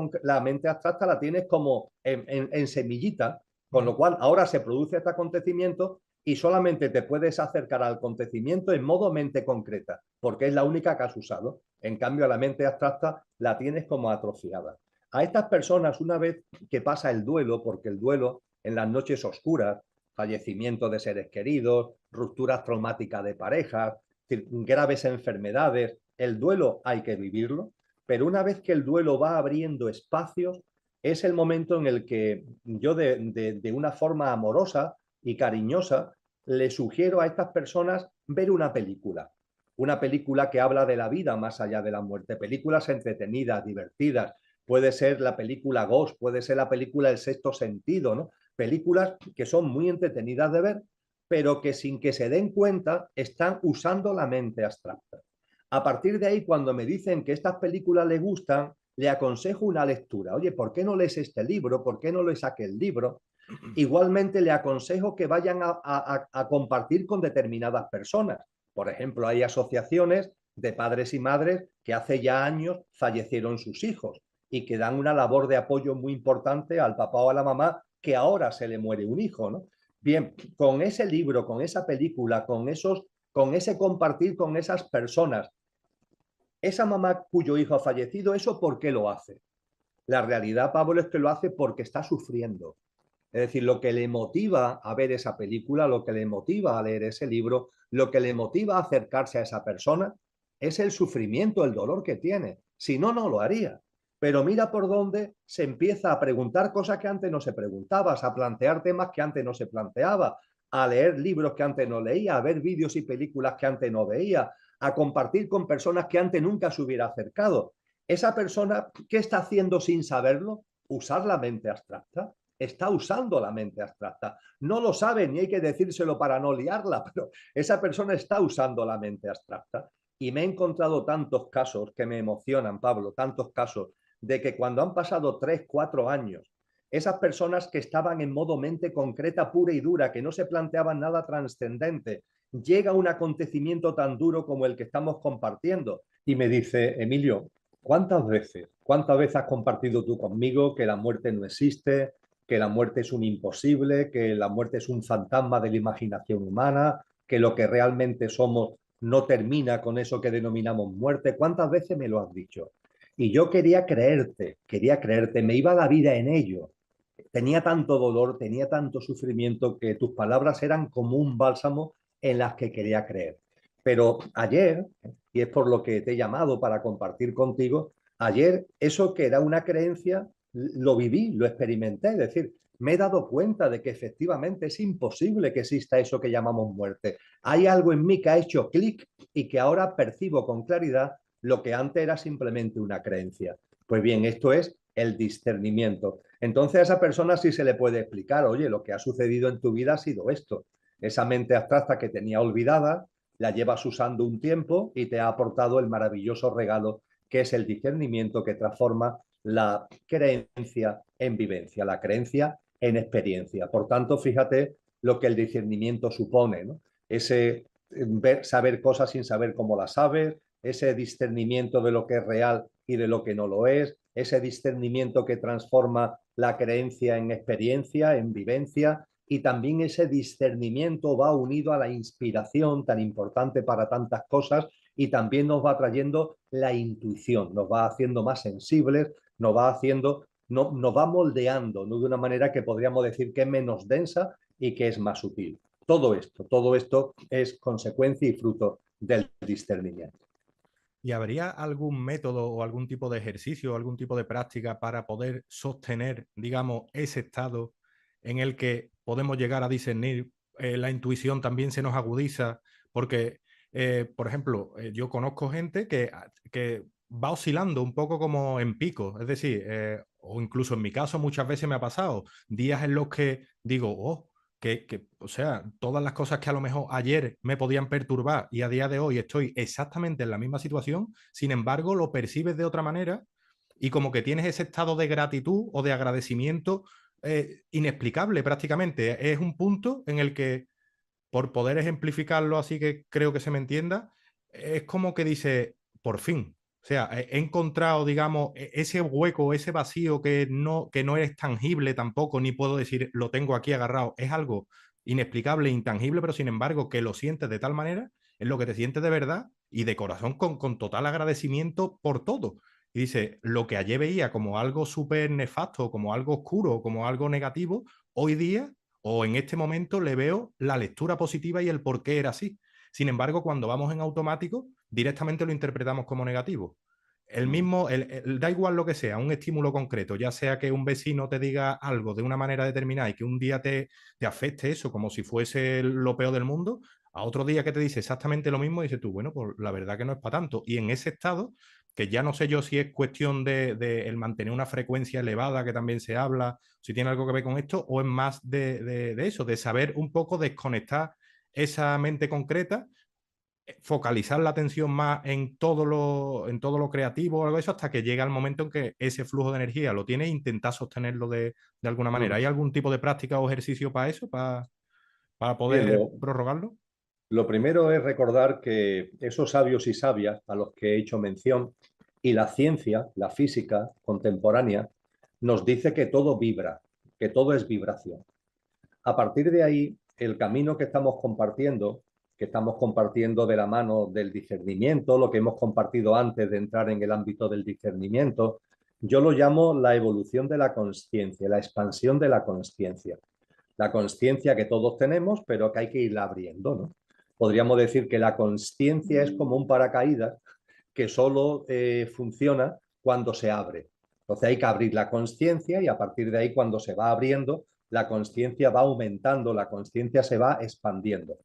abstracta, la tienes como en semillita, con lo cual ahora se produce este acontecimiento y solamente te puedes acercar al acontecimiento en modo mente concreta, porque es la única que has usado. En cambio, la mente abstracta la tienes como atrofiada. A estas personas, una vez que pasa el duelo, porque el duelo en las noches oscuras, fallecimiento de seres queridos, rupturas traumáticas de parejas, graves enfermedades, el duelo hay que vivirlo, pero una vez que el duelo va abriendo espacios, es el momento en el que yo de una forma amorosa y cariñosa le sugiero a estas personas ver una película que habla de la vida más allá de la muerte, películas entretenidas, divertidas, puede ser la película Ghost, puede ser la película El sexto sentido, ¿no? Películas que son muy entretenidas de ver, pero que sin que se den cuenta están usando la mente abstracta. A partir de ahí, cuando me dicen que estas películas les gustan, le aconsejo una lectura. Oye, ¿por qué no lees este libro? ¿Por qué no lees aquel libro? Igualmente le aconsejo que vayan a compartir con determinadas personas. Por ejemplo, hay asociaciones de padres y madres que hace ya años fallecieron sus hijos y que dan una labor de apoyo muy importante al papá o a la mamá que ahora se le muere un hijo, ¿no? Bien, con ese libro, con esa película, con ese compartir con esas personas, esa mamá cuyo hijo ha fallecido, ¿eso por qué lo hace? La realidad, Pablo, es que lo hace porque está sufriendo. Es decir, lo que le motiva a ver esa película, lo que le motiva a leer ese libro, lo que le motiva a acercarse a esa persona, es el sufrimiento, el dolor que tiene. Si no, no lo haría. Pero mira por dónde se empieza a preguntar cosas que antes no se preguntaba, a plantear temas que antes no se planteaba, a leer libros que antes no leía, a ver vídeos y películas que antes no veía, a compartir con personas que antes nunca se hubiera acercado. Esa persona, ¿qué está haciendo sin saberlo? Usar la mente abstracta. Está usando la mente abstracta. No lo sabe ni hay que decírselo para no liarla, pero esa persona está usando la mente abstracta. Y me he encontrado tantos casos que me emocionan, Pablo, tantos casos de que cuando han pasado 3, 4 años, esas personas que estaban en modo mente concreta, pura y dura, que no se planteaban nada trascendente, llega un acontecimiento tan duro como el que estamos compartiendo y me dice, Emilio, cuántas veces has compartido tú conmigo que la muerte no existe, que la muerte es un imposible, que la muerte es un fantasma de la imaginación humana, que lo que realmente somos no termina con eso que denominamos muerte? ¿Cuántas veces me lo has dicho? Y yo quería creerte, me iba la vida en ello. Tenía tanto dolor, tenía tanto sufrimiento que tus palabras eran como un bálsamo en las que quería creer. Pero ayer, y es por lo que te he llamado para compartir contigo, ayer eso que era una creencia, lo viví, lo experimenté, es decir, me he dado cuenta de que efectivamente es imposible que exista eso que llamamos muerte. Hay algo en mí que ha hecho clic y que ahora percibo con claridad lo que antes era simplemente una creencia. Pues bien, esto es el discernimiento. Entonces a esa persona sí se le puede explicar, oye, lo que ha sucedido en tu vida ha sido esto. Esa mente abstracta que tenía olvidada, la llevas usando un tiempo y te ha aportado el maravilloso regalo que es el discernimiento que transforma la creencia en vivencia, la creencia en experiencia. Por tanto, fíjate lo que el discernimiento supone, ¿no? Ese saber cosas sin saber cómo las sabes, ese discernimiento de lo que es real y de lo que no lo es, ese discernimiento que transforma la creencia en experiencia, en vivencia, y también ese discernimiento va unido a la inspiración tan importante para tantas cosas y también nos va trayendo la intuición, nos va haciendo más sensibles, nos va haciendo, nos va moldeando, ¿no? De una manera que podríamos decir que es menos densa y que es más sutil. Todo esto es consecuencia y fruto del discernimiento. ¿Y habría algún método o algún tipo de ejercicio o algún tipo de práctica para poder sostener, digamos, ese estado en el que podemos llegar a discernir? La intuición también se nos agudiza, porque, por ejemplo, yo conozco gente que va oscilando un poco como en pico, es decir, o incluso en mi caso muchas veces me ha pasado días en los que digo, oh, o sea, todas las cosas que a lo mejor ayer me podían perturbar y a día de hoy estoy exactamente en la misma situación, sin embargo, lo percibes de otra manera y como que tienes ese estado de gratitud o de agradecimiento inexplicable prácticamente. Es un punto en el que, por poder ejemplificarlo así que creo que se me entienda, es como que dice, por fin. O sea, he encontrado, digamos, ese hueco, ese vacío que no es tangible tampoco, ni puedo decir, lo tengo aquí agarrado. Es algo inexplicable, intangible, pero sin embargo, que lo sientes de tal manera, es lo que te sientes de verdad y de corazón con total agradecimiento por todo. Y dice, lo que ayer veía como algo súper nefasto, como algo oscuro, como algo negativo, hoy día o en este momento le veo la lectura positiva y el por qué era así. Sin embargo, cuando vamos en automático, directamente lo interpretamos como negativo. El mismo, da igual lo que sea, un estímulo concreto, ya sea que un vecino te diga algo de una manera determinada y que un día te afecte eso como si fuese lo peor del mundo, a otro día que te dice exactamente lo mismo, dices tú, bueno, pues la verdad que no es para tanto. Y en ese estado, que ya no sé yo si es cuestión de el mantener una frecuencia elevada, que también se habla, si tiene algo que ver con esto, o es más de eso, de saber un poco desconectar esa mente concreta, focalizar la atención más en todo lo creativo o algo de eso, hasta que llega el momento en que ese flujo de energía lo tiene e intentar sostenerlo de alguna manera. ¿Hay algún tipo de práctica o ejercicio para eso, para Bien, poder prorrogarlo? lo primero es recordar que esos sabios y sabias a los que he hecho mención y la ciencia, la física contemporánea, nos dice que todo vibra, que todo es vibración. A partir de ahí, el camino que estamos compartiendo de la mano del discernimiento, lo que hemos compartido antes de entrar en el ámbito del discernimiento, yo lo llamo la evolución de la consciencia, la expansión de la consciencia. La consciencia que todos tenemos, pero que hay que irla abriendo, ¿no? Podríamos decir que la consciencia es como un paracaídas que solo funciona cuando se abre. Entonces hay que abrir la consciencia y a partir de ahí, cuando se va abriendo, la consciencia va aumentando, la consciencia se va expandiendo.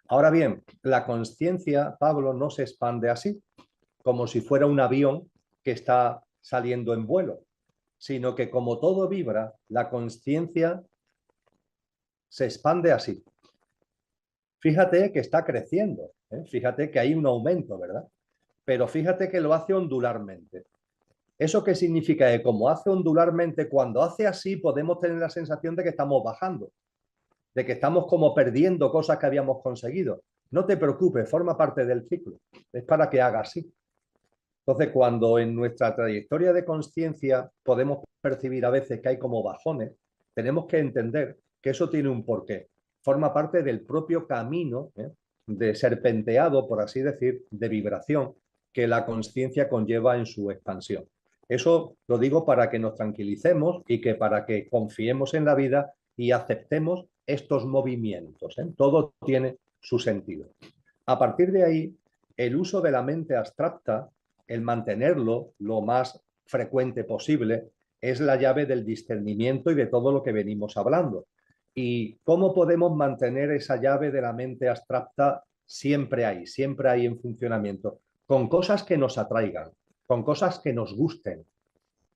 Ahora bien, la consciencia, Pablo, no se expande así, como si fuera un avión que está saliendo en vuelo, sino que como todo vibra, la consciencia se expande así. Fíjate que está creciendo, ¿eh? Fíjate que hay un aumento, ¿verdad? Pero fíjate que lo hace ondularmente. ¿Eso qué significa? Que como hace ondularmente, cuando hace así podemos tener la sensación de que estamos bajando, de que estamos como perdiendo cosas que habíamos conseguido. No te preocupes, forma parte del ciclo. Es para que haga así. Entonces, cuando en nuestra trayectoria de conciencia podemos percibir a veces que hay como bajones, tenemos que entender que eso tiene un porqué. Forma parte del propio camino de serpenteado, por así decir, de vibración que la conciencia conlleva en su expansión. Eso lo digo para que nos tranquilicemos y que para que confiemos en la vida y aceptemos estos movimientos. Todo tiene su sentido. A partir de ahí, el uso de la mente abstracta, el mantenerlo lo más frecuente posible, es la llave del discernimiento y de todo lo que venimos hablando. ¿Y cómo podemos mantener esa llave de la mente abstracta siempre ahí en funcionamiento? Con cosas que nos atraigan, con cosas que nos gusten.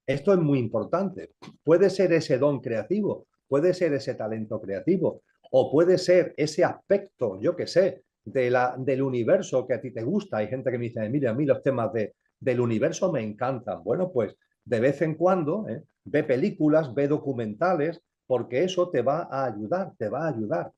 Esto es muy importante. Puede ser ese don creativo, puede ser ese talento creativo, o puede ser ese aspecto, yo qué sé, del universo que a ti te gusta. Hay gente que me dice, mira, a mí los temas del universo me encantan. Bueno, pues de vez en cuando ve películas, ve documentales, porque eso te va a ayudar, te va a ayudar.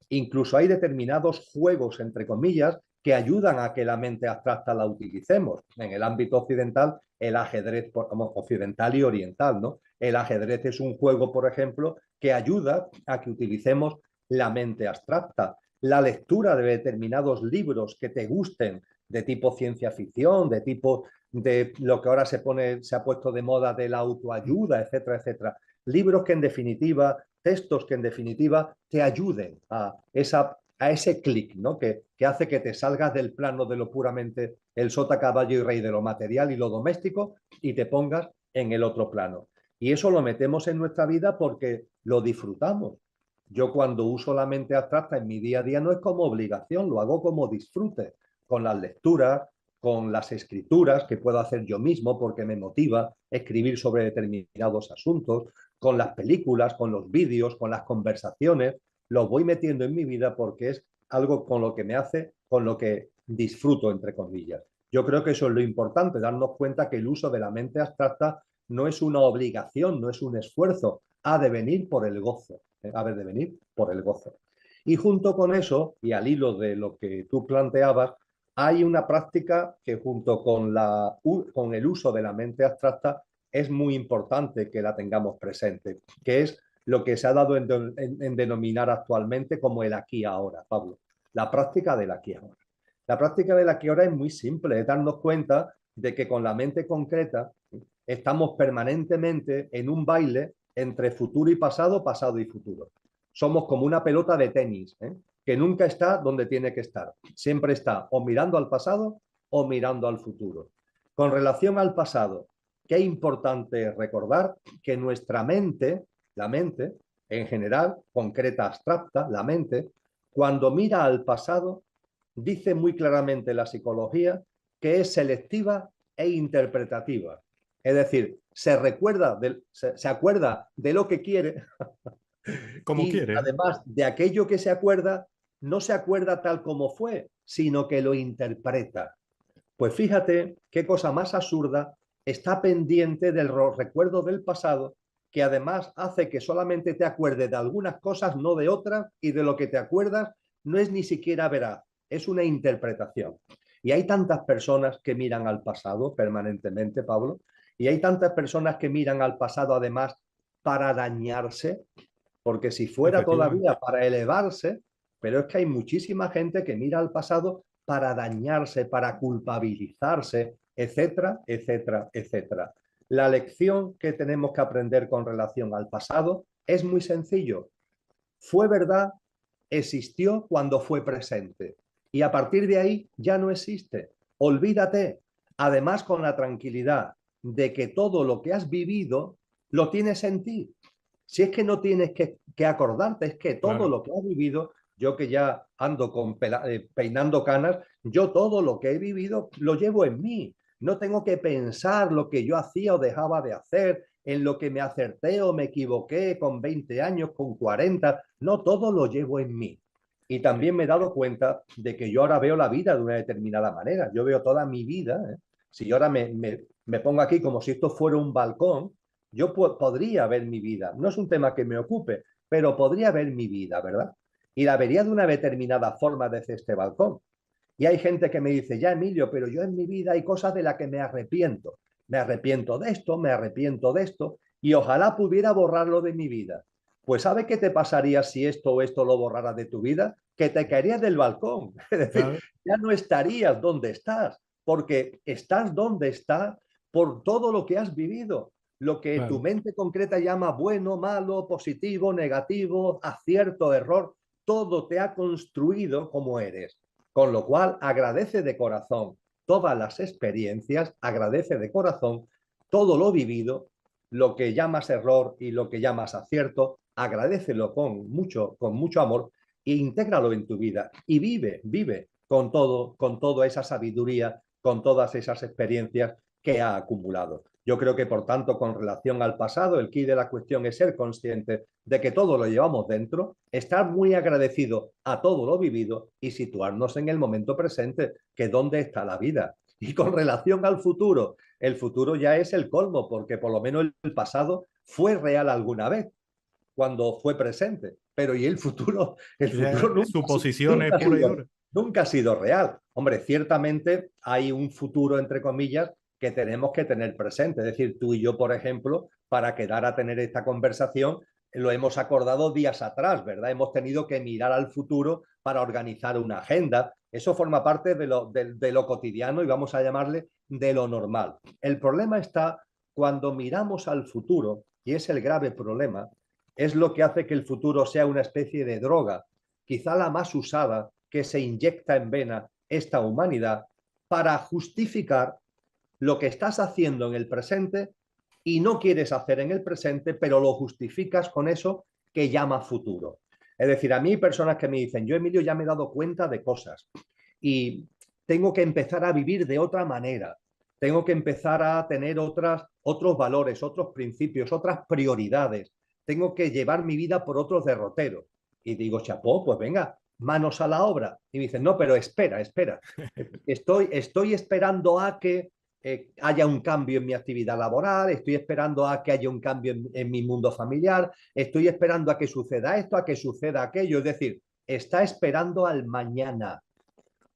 Incluso hay determinados juegos, entre comillas, que ayudan a que la mente abstracta la utilicemos. En el ámbito occidental, el ajedrez, como occidental y oriental, ¿no? El ajedrez es un juego, por ejemplo, que ayuda a que utilicemos la mente abstracta. La lectura de determinados libros que te gusten, de tipo ciencia ficción, de tipo de lo que ahora se ha puesto de moda de la autoayuda, etcétera, etcétera. Libros que en definitiva, textos que en definitiva te ayuden a ese clic, ¿no? Que hace que te salgas del plano de lo puramente el sota, caballo y rey de lo material y lo doméstico y te pongas en el otro plano. Y eso lo metemos en nuestra vida porque lo disfrutamos. Yo cuando uso la mente abstracta en mi día a día no es como obligación, lo hago como disfrute, con las lecturas, con las escrituras que puedo hacer yo mismo porque me motiva escribir sobre determinados asuntos, con las películas, con los vídeos, con las conversaciones, lo voy metiendo en mi vida porque es algo con lo que me hace, con lo que disfruto, entre comillas. Yo creo que eso es lo importante, darnos cuenta que el uso de la mente abstracta no es una obligación, no es un esfuerzo, ha de venir por el gozo, ha de venir por el gozo. Y junto con eso, y al hilo de lo que tú planteabas, hay una práctica que junto con el uso de la mente abstracta es muy importante que la tengamos presente, que es lo que se ha dado en denominar actualmente como el aquí ahora, Pablo. La práctica del aquí ahora. La práctica del aquí ahora es muy simple, es darnos cuenta de que con la mente concreta estamos permanentemente en un baile entre futuro y pasado, pasado y futuro. Somos como una pelota de tenis, que nunca está donde tiene que estar. Siempre está o mirando al pasado o mirando al futuro. Con relación al pasado, qué importante recordar que nuestra mente, la mente, en general, concreta, abstracta, la mente, cuando mira al pasado, dice muy claramente la psicología que es selectiva e interpretativa. Es decir, se acuerda de lo que quiere Como y quiere. además de aquello que se acuerda, no se acuerda tal como fue, sino que lo interpreta. Pues fíjate qué cosa más absurda, está pendiente del recuerdo del pasado, que además hace que solamente te acuerdes de algunas cosas, no de otras, y de lo que te acuerdas no es ni siquiera veraz, es una interpretación. Y hay tantas personas que miran al pasado permanentemente, Pablo, y hay tantas personas que miran al pasado además para dañarse, porque si fuera Efectivamente. todavía para elevarse, pero es que hay muchísima gente que mira al pasado para dañarse, para culpabilizarse, etcétera, etcétera, etcétera. La lección que tenemos que aprender con relación al pasado es muy sencillo. Fue verdad, existió cuando fue presente y a partir de ahí ya no existe. Olvídate, además con la tranquilidad de que todo lo que has vivido lo tienes en ti. Si es que no tienes que acordarte, es que todo Claro. lo que has vivido, yo que ya ando peinando canas, yo todo lo que he vivido lo llevo en mí. No tengo que pensar lo que yo hacía o dejaba de hacer, en lo que me acerté o me equivoqué con 20 años, con 40. No, todo lo llevo en mí. Y también me he dado cuenta de que yo ahora veo la vida de una determinada manera. Yo veo toda mi vida, Si yo ahora me pongo aquí como si esto fuera un balcón, yo podría ver mi vida. No es un tema que me ocupe, pero podría ver mi vida, ¿verdad? Y la vería de una determinada forma desde este balcón. Y hay gente que me dice, ya Emilio, pero yo en mi vida hay cosas de las que me arrepiento. Me arrepiento de esto, me arrepiento de esto, y ojalá pudiera borrarlo de mi vida. Pues ¿sabe qué te pasaría si esto o esto lo borraras de tu vida? Que te caerías del balcón. Es decir, Claro, ya no estarías donde estás, porque estás donde estás por todo lo que has vivido. Lo que tu claro. mente concreta llama bueno, malo, positivo, negativo, acierto, error, todo te ha construido como eres. Con lo cual, agradece de corazón todas las experiencias, agradece de corazón todo lo vivido, lo que llamas error y lo que llamas acierto, agradecelo con mucho amor e intégralo en tu vida y vive con toda esa sabiduría, con todas esas experiencias que ha acumulado. Yo creo que, por tanto, con relación al pasado, el quid de la cuestión es ser consciente de que todo lo llevamos dentro, estar muy agradecido a todo lo vivido y situarnos en el momento presente, que dónde está la vida. Y con relación al futuro, el futuro ya es el colmo, porque por lo menos el pasado fue real alguna vez, cuando fue presente. Pero ¿y el futuro? El futuro Suposiciones pura y dura. nunca ha sido real. Hombre, ciertamente hay un futuro, entre comillas, que tenemos que tener presente. Es decir, tú y yo, por ejemplo, para quedar a tener esta conversación, lo hemos acordado días atrás, ¿verdad? Hemos tenido que mirar al futuro para organizar una agenda. Eso forma parte de lo cotidiano y vamos a llamarle de lo normal. El problema está cuando miramos al futuro, y es el grave problema, es lo que hace que el futuro sea una especie de droga, quizá la más usada que se inyecta en vena esta humanidad para justificar lo que estás haciendo en el presente y no quieres hacer en el presente, pero lo justificas con eso que llama futuro. Es decir, a mí hay personas que me dicen, yo Emilio ya me he dado cuenta de cosas y tengo que empezar a vivir de otra manera, tengo que empezar a tener otros valores, otros principios, otras prioridades, tengo que llevar mi vida por otros derroteros. Y digo, chapó, pues venga, manos a la obra. Y me dicen, no, pero espera, espera. Estoy esperando a que haya un cambio en mi actividad laboral, estoy esperando a que haya un cambio en mi mundo familiar, estoy esperando a que suceda esto, a que suceda aquello. Es decir, está esperando al mañana.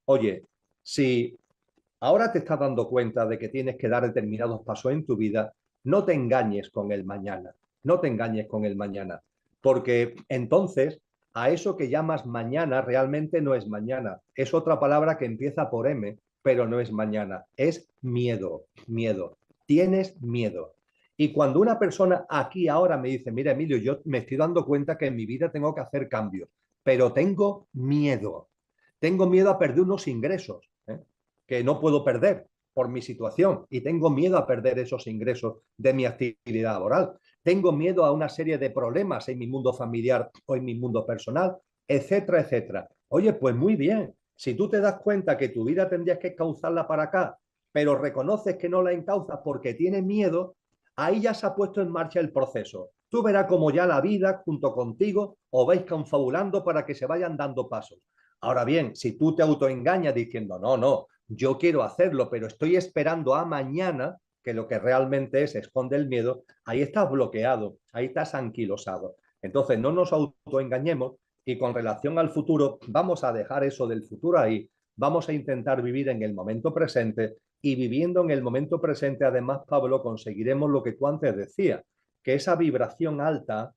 Oye, si ahora te estás dando cuenta de que tienes que dar determinados pasos en tu vida, no te engañes con el mañana, no te engañes con el mañana, porque entonces a eso que llamas mañana realmente no es mañana, es otra palabra que empieza por M, pero no es mañana, es miedo, miedo, tienes miedo. Y cuando una persona aquí ahora me dice, mira Emilio, yo me estoy dando cuenta que en mi vida tengo que hacer cambios, pero tengo miedo a perder unos ingresos, que no puedo perder por mi situación y tengo miedo a perder esos ingresos de mi actividad laboral. Tengo miedo a una serie de problemas en mi mundo familiar o en mi mundo personal, etcétera, etcétera. Oye, pues muy bien. Si tú te das cuenta que tu vida tendrías que encauzarla para acá, pero reconoces que no la encauzas porque tienes miedo, ahí ya se ha puesto en marcha el proceso. Tú verás como ya la vida, junto contigo, os vais confabulando para que se vayan dando pasos. Ahora bien, si tú te autoengañas diciendo, no, no, yo quiero hacerlo, pero estoy esperando a mañana, que lo que realmente es esconde el miedo, ahí estás bloqueado, ahí estás anquilosado. Entonces, no nos autoengañemos y con relación al futuro, vamos a dejar eso del futuro ahí, vamos a intentar vivir en el momento presente y viviendo en el momento presente, además, Pablo, conseguiremos lo que tú antes decías, que esa vibración alta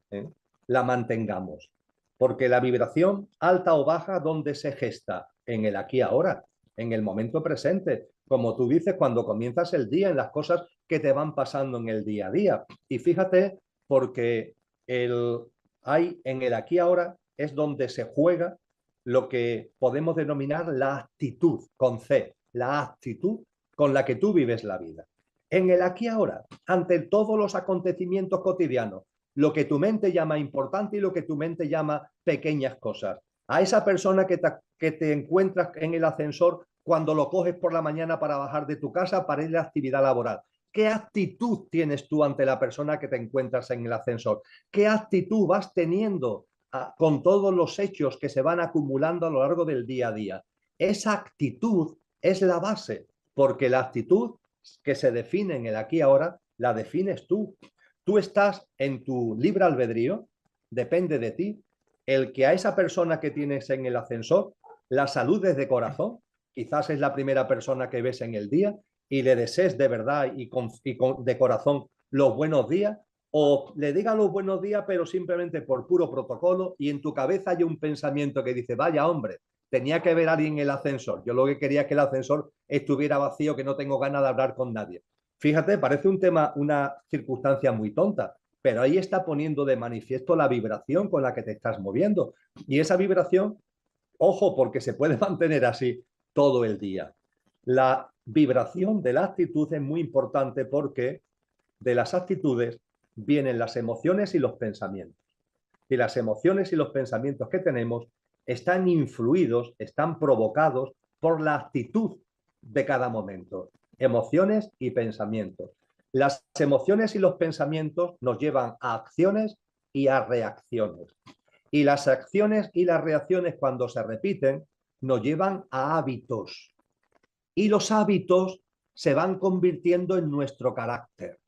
la mantengamos. Porque la vibración alta o baja, ¿dónde se gesta? En el aquí ahora, en el momento presente. Como tú dices, cuando comienzas el día, en las cosas que te van pasando en el día a día. Y fíjate, porque hay en el aquí ahora es donde se juega lo que podemos denominar la actitud, con C, la actitud con la que tú vives la vida. En el aquí ahora, ante todos los acontecimientos cotidianos, lo que tu mente llama importante y lo que tu mente llama pequeñas cosas. A esa persona que te encuentras en el ascensor cuando lo coges por la mañana para bajar de tu casa para ir a la actividad laboral. ¿Qué actitud tienes tú ante la persona que te encuentras en el ascensor? ¿Qué actitud vas teniendo con todos los hechos que se van acumulando a lo largo del día a día? Esa actitud es la base, porque la actitud que se define en el aquí y ahora, la defines tú. Tú estás en tu libre albedrío, depende de ti. El que a esa persona que tienes en el ascensor la saludes de corazón, quizás es la primera persona que ves en el día y le desees de verdad de corazón los buenos días, o le digas los buenos días pero simplemente por puro protocolo y en tu cabeza hay un pensamiento que dice, vaya hombre, tenía que ver a alguien en el ascensor, yo lo que quería es que el ascensor estuviera vacío, que no tengo ganas de hablar con nadie. Fíjate, parece un tema, una circunstancia muy tonta, pero ahí está poniendo de manifiesto la vibración con la que te estás moviendo. Y esa vibración, ojo, porque se puede mantener así todo el día. La vibración de la actitud es muy importante porque de las actitudes vienen las emociones y los pensamientos. Y las emociones y los pensamientos que tenemos están influidos, están provocados por la actitud de cada momento. Emociones y pensamientos. Las emociones y los pensamientos nos llevan a acciones y a reacciones. Y las acciones y las reacciones, cuando se repiten, nos llevan a hábitos. Y los hábitos se van convirtiendo en nuestro carácter.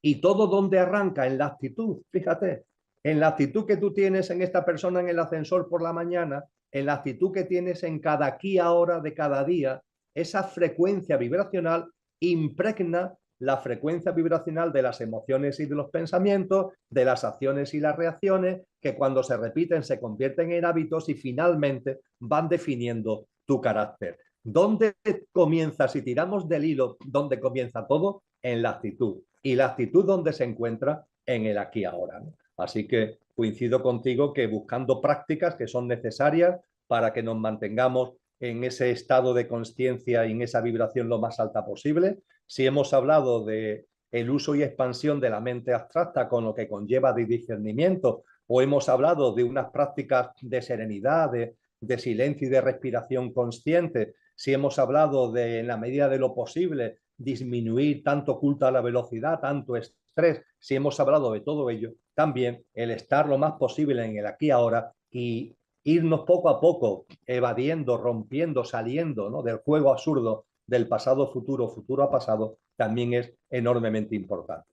Y todo donde arranca, en la actitud, fíjate, en la actitud que tú tienes en esta persona en el ascensor por la mañana, en la actitud que tienes en cada aquí ahora de cada día, esa frecuencia vibracional impregna la frecuencia vibracional de las emociones y de los pensamientos, de las acciones y las reacciones, que cuando se repiten se convierten en hábitos y finalmente van definiendo tu carácter. ¿Dónde comienza, si tiramos del hilo, dónde comienza todo? En la actitud. Y la actitud donde se encuentra en el aquí ahora, ¿no? Así que coincido contigo que buscando prácticas que son necesarias para que nos mantengamos en ese estado de conciencia y en esa vibración lo más alta posible. Si hemos hablado de el uso y expansión de la mente abstracta con lo que conlleva de discernimiento, o hemos hablado de unas prácticas de serenidad, de silencio y de respiración consciente, si hemos hablado de, en la medida de lo posible, disminuir tanto culto a la velocidad, tanto estrés, si hemos hablado de todo ello, también el estar lo más posible en el aquí ahora y irnos poco a poco evadiendo, rompiendo, saliendo, ¿no?, del juego absurdo del pasado futuro, futuro a pasado, también es enormemente importante.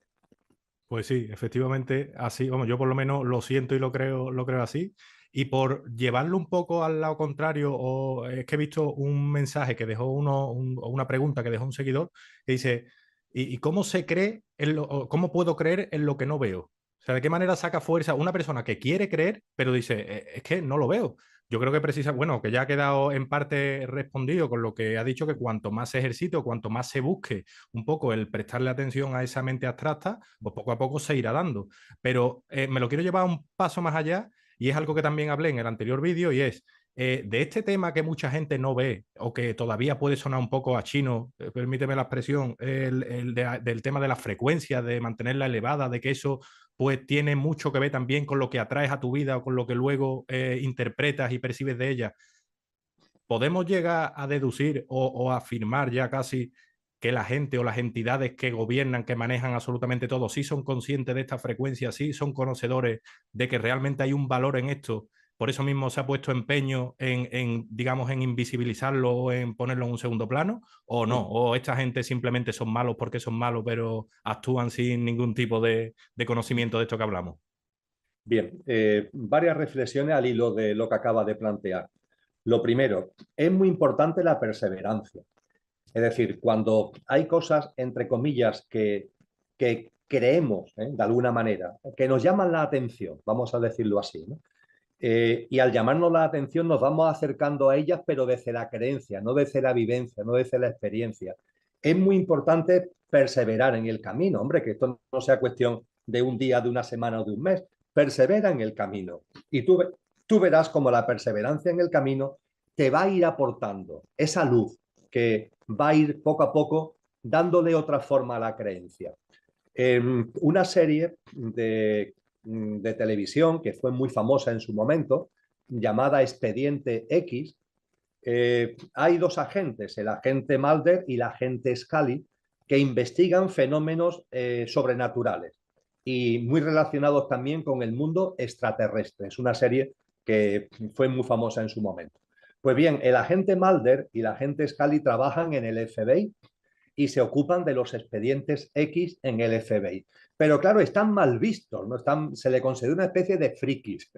Pues sí, efectivamente, así, vamos, yo por lo menos lo siento y lo creo así. Y por llevarlo un poco al lado contrario, o es que he visto un mensaje que dejó o una pregunta que dejó un seguidor que dice, ¿y cómo se cree o cómo puedo creer en lo que no veo? O sea, ¿de qué manera saca fuerza una persona que quiere creer, pero dice, es que no lo veo"? Yo creo que precisa, bueno, que ya ha quedado en parte respondido con lo que ha dicho, que cuanto más se ejercite o cuanto más se busque un poco el prestarle atención a esa mente abstracta, pues poco a poco se irá dando. Pero me lo quiero llevar un paso más allá y es algo que también hablé en el anterior vídeo y es de este tema que mucha gente no ve o que todavía puede sonar un poco a chino, permíteme la expresión, del tema de la frecuencia, de mantenerla elevada, de que eso pues tiene mucho que ver también con lo que atraes a tu vida o con lo que luego interpretas y percibes de ella. ¿Podemos llegar a deducir o afirmar ya casi que la gente o las entidades que gobiernan, que manejan absolutamente todo, sí son conscientes de esta frecuencia, sí son conocedores de que realmente hay un valor en esto? Por eso mismo se ha puesto empeño digamos, en invisibilizarlo o en ponerlo en un segundo plano, o no, o esta gente simplemente son malos porque son malos, pero actúan sin ningún tipo de conocimiento de esto que hablamos. Bien, varias reflexiones al hilo de lo que acaba de plantear. Lo primero, es muy importante la perseverancia. Es decir, cuando hay cosas, entre comillas, que creemos, de alguna manera, que nos llaman la atención, vamos a decirlo así, ¿no? Y al llamarnos la atención nos vamos acercando a ellas, pero desde la creencia, no desde la vivencia, no desde la experiencia. Es muy importante perseverar en el camino, hombre, que esto no sea cuestión de un día, de una semana o de un mes. Persevera en el camino y tú verás como la perseverancia en el camino te va a ir aportando esa luz que va a ir poco a poco dándole otra forma a la creencia. Una serie de televisión que fue muy famosa en su momento, llamada Expediente X, hay dos agentes, el agente Mulder y el agente Scully, que investigan fenómenos sobrenaturales y muy relacionados también con el mundo extraterrestre. Es una serie que fue muy famosa en su momento. Pues bien, el agente Mulder y el agente Scully trabajan en el FBI y se ocupan de los expedientes X en el FBI. Pero claro, están mal vistos, ¿no? Se le considera una especie de frikis.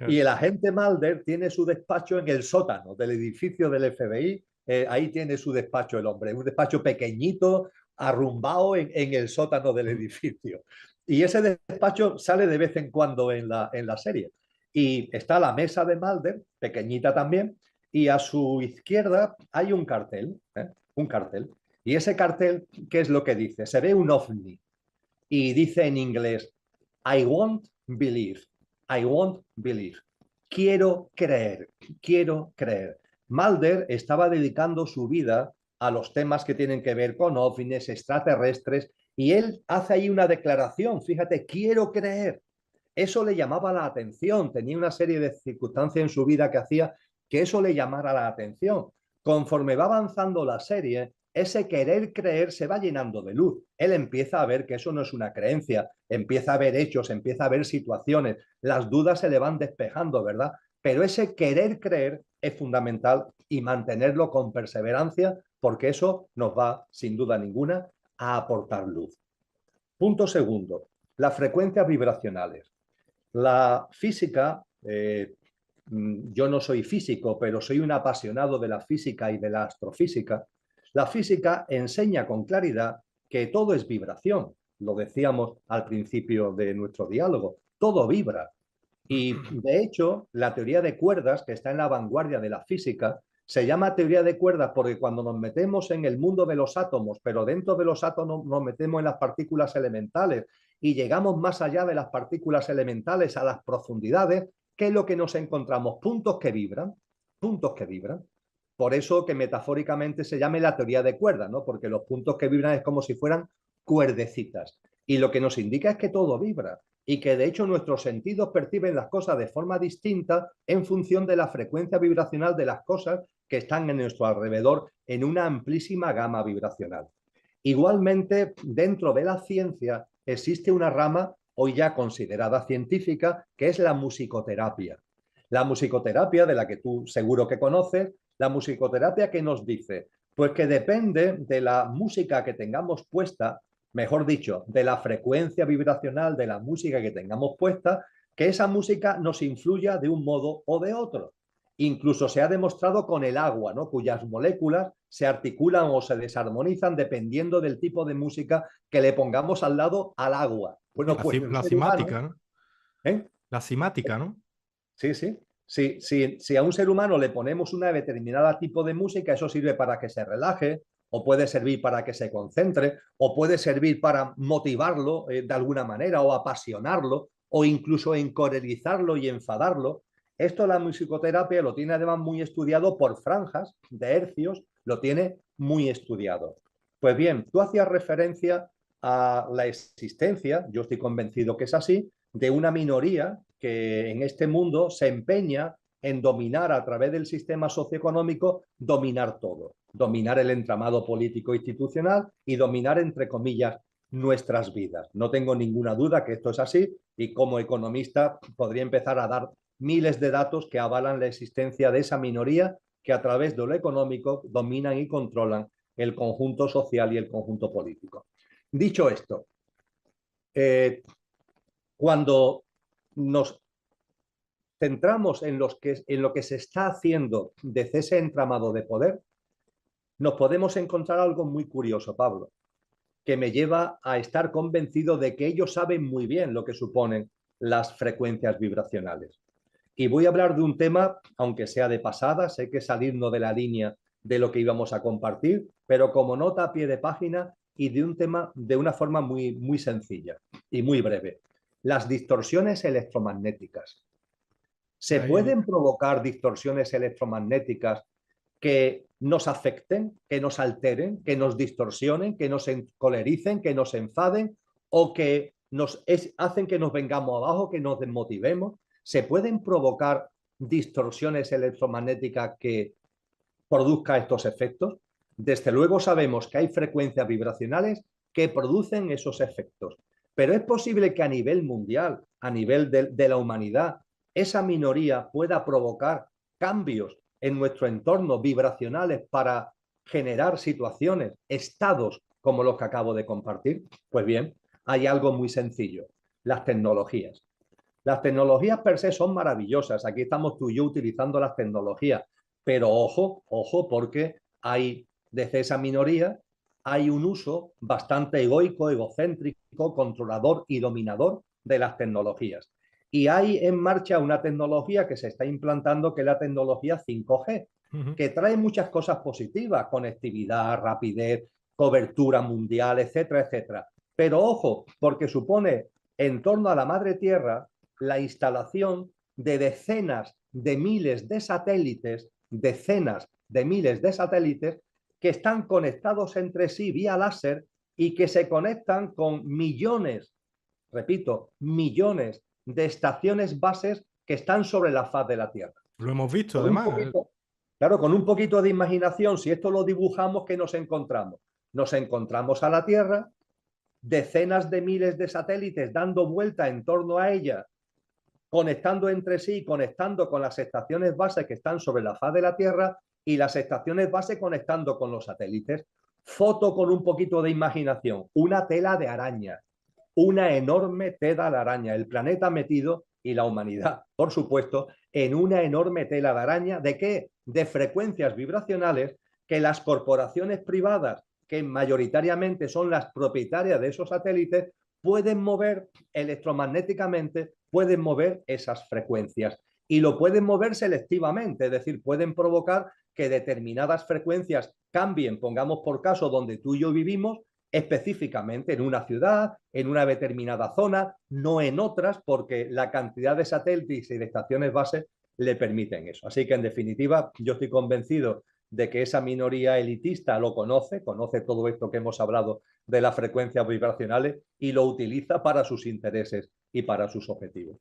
Y el agente Mulder tiene su despacho en el sótano del edificio del FBI. Ahí tiene su despacho el hombre, un despacho pequeñito, arrumbado en el sótano del edificio. Y ese despacho sale de vez en cuando en la serie. Y está la mesa de Mulder, pequeñita también, y a su izquierda hay un cartel, un cartel. Y ese cartel, ¿qué es lo que dice? Se ve un ovni y dice en inglés, I won't believe, I won't believe. Quiero creer, quiero creer. Mulder estaba dedicando su vida a los temas que tienen que ver con ovnis, extraterrestres, y él hace ahí una declaración, fíjate, quiero creer. Eso le llamaba la atención, tenía una serie de circunstancias en su vida que hacía que eso le llamara la atención. Conforme va avanzando la serie, ese querer creer se va llenando de luz. Él empieza a ver que eso no es una creencia, empieza a ver hechos, empieza a ver situaciones, las dudas se le van despejando, ¿verdad? Pero ese querer creer es fundamental y mantenerlo con perseverancia porque eso nos va, sin duda ninguna, a aportar luz. Punto segundo, las frecuencias vibracionales. La física, yo no soy físico, pero soy un apasionado de la física y de la astrofísica. La física enseña con claridad que todo es vibración. Lo decíamos al principio de nuestro diálogo, todo vibra. Y de hecho, la teoría de cuerdas, que está en la vanguardia de la física, se llama teoría de cuerdas porque cuando nos metemos en el mundo de los átomos, pero dentro de los átomos nos metemos en las partículas elementales y llegamos más allá de las partículas elementales a las profundidades, ¿qué es lo que nos encontramos? Puntos que vibran, puntos que vibran. Por eso que metafóricamente se llame la teoría de cuerdas, ¿no? Porque los puntos que vibran es como si fueran cuerdecitas. Y lo que nos indica es que todo vibra y que de hecho nuestros sentidos perciben las cosas de forma distinta en función de la frecuencia vibracional de las cosas que están en nuestro alrededor en una amplísima gama vibracional. Igualmente, dentro de la ciencia existe una rama hoy ya considerada científica que es la musicoterapia. La musicoterapia, de la que tú seguro que conoces, la musicoterapia que nos dice, pues que depende de la música que tengamos puesta, mejor dicho, de la frecuencia vibracional de la música que tengamos puesta, que esa música nos influya de un modo o de otro. Incluso se ha demostrado con el agua, ¿no? Cuyas moléculas se articulan o se desarmonizan dependiendo del tipo de música que le pongamos al lado al agua. Bueno, pues el La ser humano, cimática, ¿no? ¿eh? La cimática, ¿no? Sí, sí. Si a un ser humano le ponemos una determinada tipo de música, eso sirve para que se relaje, o puede servir para que se concentre, o puede servir para motivarlo de alguna manera, o apasionarlo, o incluso encolerizarlo y enfadarlo. Esto la musicoterapia lo tiene además muy estudiado por franjas de hercios, lo tiene muy estudiado. Pues bien, tú hacías referencia a la existencia, yo estoy convencido que es así, de una minoría que en este mundo se empeña en dominar a través del sistema socioeconómico, dominar todo, dominar el entramado político institucional y dominar, entre comillas, nuestras vidas. No tengo ninguna duda que esto es así y como economista podría empezar a dar miles de datos que avalan la existencia de esa minoría que a través de lo económico dominan y controlan el conjunto social y el conjunto político. Dicho esto, cuando nos centramos en lo que se está haciendo desde ese entramado de poder, nos podemos encontrar algo muy curioso, Pablo, que me lleva a estar convencido de que ellos saben muy bien lo que suponen las frecuencias vibracionales. Y voy a hablar de un tema, aunque sea de pasada, sé que salirnos de la línea de lo que íbamos a compartir, pero como nota a pie de página y de un tema de una forma muy, muy sencilla y muy breve. Las distorsiones electromagnéticas. ¿Se pueden provocar distorsiones electromagnéticas que nos afecten, que nos alteren, que nos distorsionen, que nos encolericen, que nos enfaden o que hacen que nos vengamos abajo, que nos desmotivemos? ¿Se pueden provocar distorsiones electromagnéticas que produzcan estos efectos? Desde luego sabemos que hay frecuencias vibracionales que producen esos efectos, pero es posible que a nivel mundial, a nivel de la humanidad, esa minoría pueda provocar cambios en nuestro entorno vibracionales para generar situaciones, estados como los que acabo de compartir? Pues bien, hay algo muy sencillo, las tecnologías. Las tecnologías per se son maravillosas. Aquí estamos tú y yo utilizando las tecnologías. Pero ojo, ojo, porque hay, desde esa minoría, hay un uso bastante egoico, egocéntrico, controlador y dominador de las tecnologías. Y hay en marcha una tecnología que se está implantando, que es la tecnología 5G, que trae muchas cosas positivas, conectividad, rapidez, cobertura mundial, etcétera, etcétera. Pero ojo, porque supone en torno a la madre tierra la instalación de decenas de miles de satélites que están conectados entre sí vía láser y que se conectan con millones, repito, millones de estaciones bases que están sobre la faz de la Tierra. Lo hemos visto, Con un además. poquito, claro, con un poquito de imaginación, si esto lo dibujamos, ¿qué nos encontramos? Nos encontramos a la Tierra, decenas de miles de satélites dando vuelta en torno a ella, conectando entre sí, conectando con las estaciones base que están sobre la faz de la Tierra y las estaciones base conectando con los satélites. Foto con un poquito de imaginación, una tela de araña, una enorme tela de araña, el planeta metido y la humanidad, por supuesto, en una enorme tela de araña. ¿De qué? De frecuencias vibracionales que las corporaciones privadas, que mayoritariamente son las propietarias de esos satélites, pueden mover electromagnéticamente, pueden mover esas frecuencias y lo pueden mover selectivamente, es decir, pueden provocar que determinadas frecuencias cambien, pongamos por caso donde tú y yo vivimos, específicamente en una ciudad, en una determinada zona, no en otras, porque la cantidad de satélites y de estaciones base le permiten eso. Así que, en definitiva, yo estoy convencido de que esa minoría elitista lo conoce, conoce todo esto que hemos hablado de las frecuencias vibracionales y lo utiliza para sus intereses y para sus objetivos.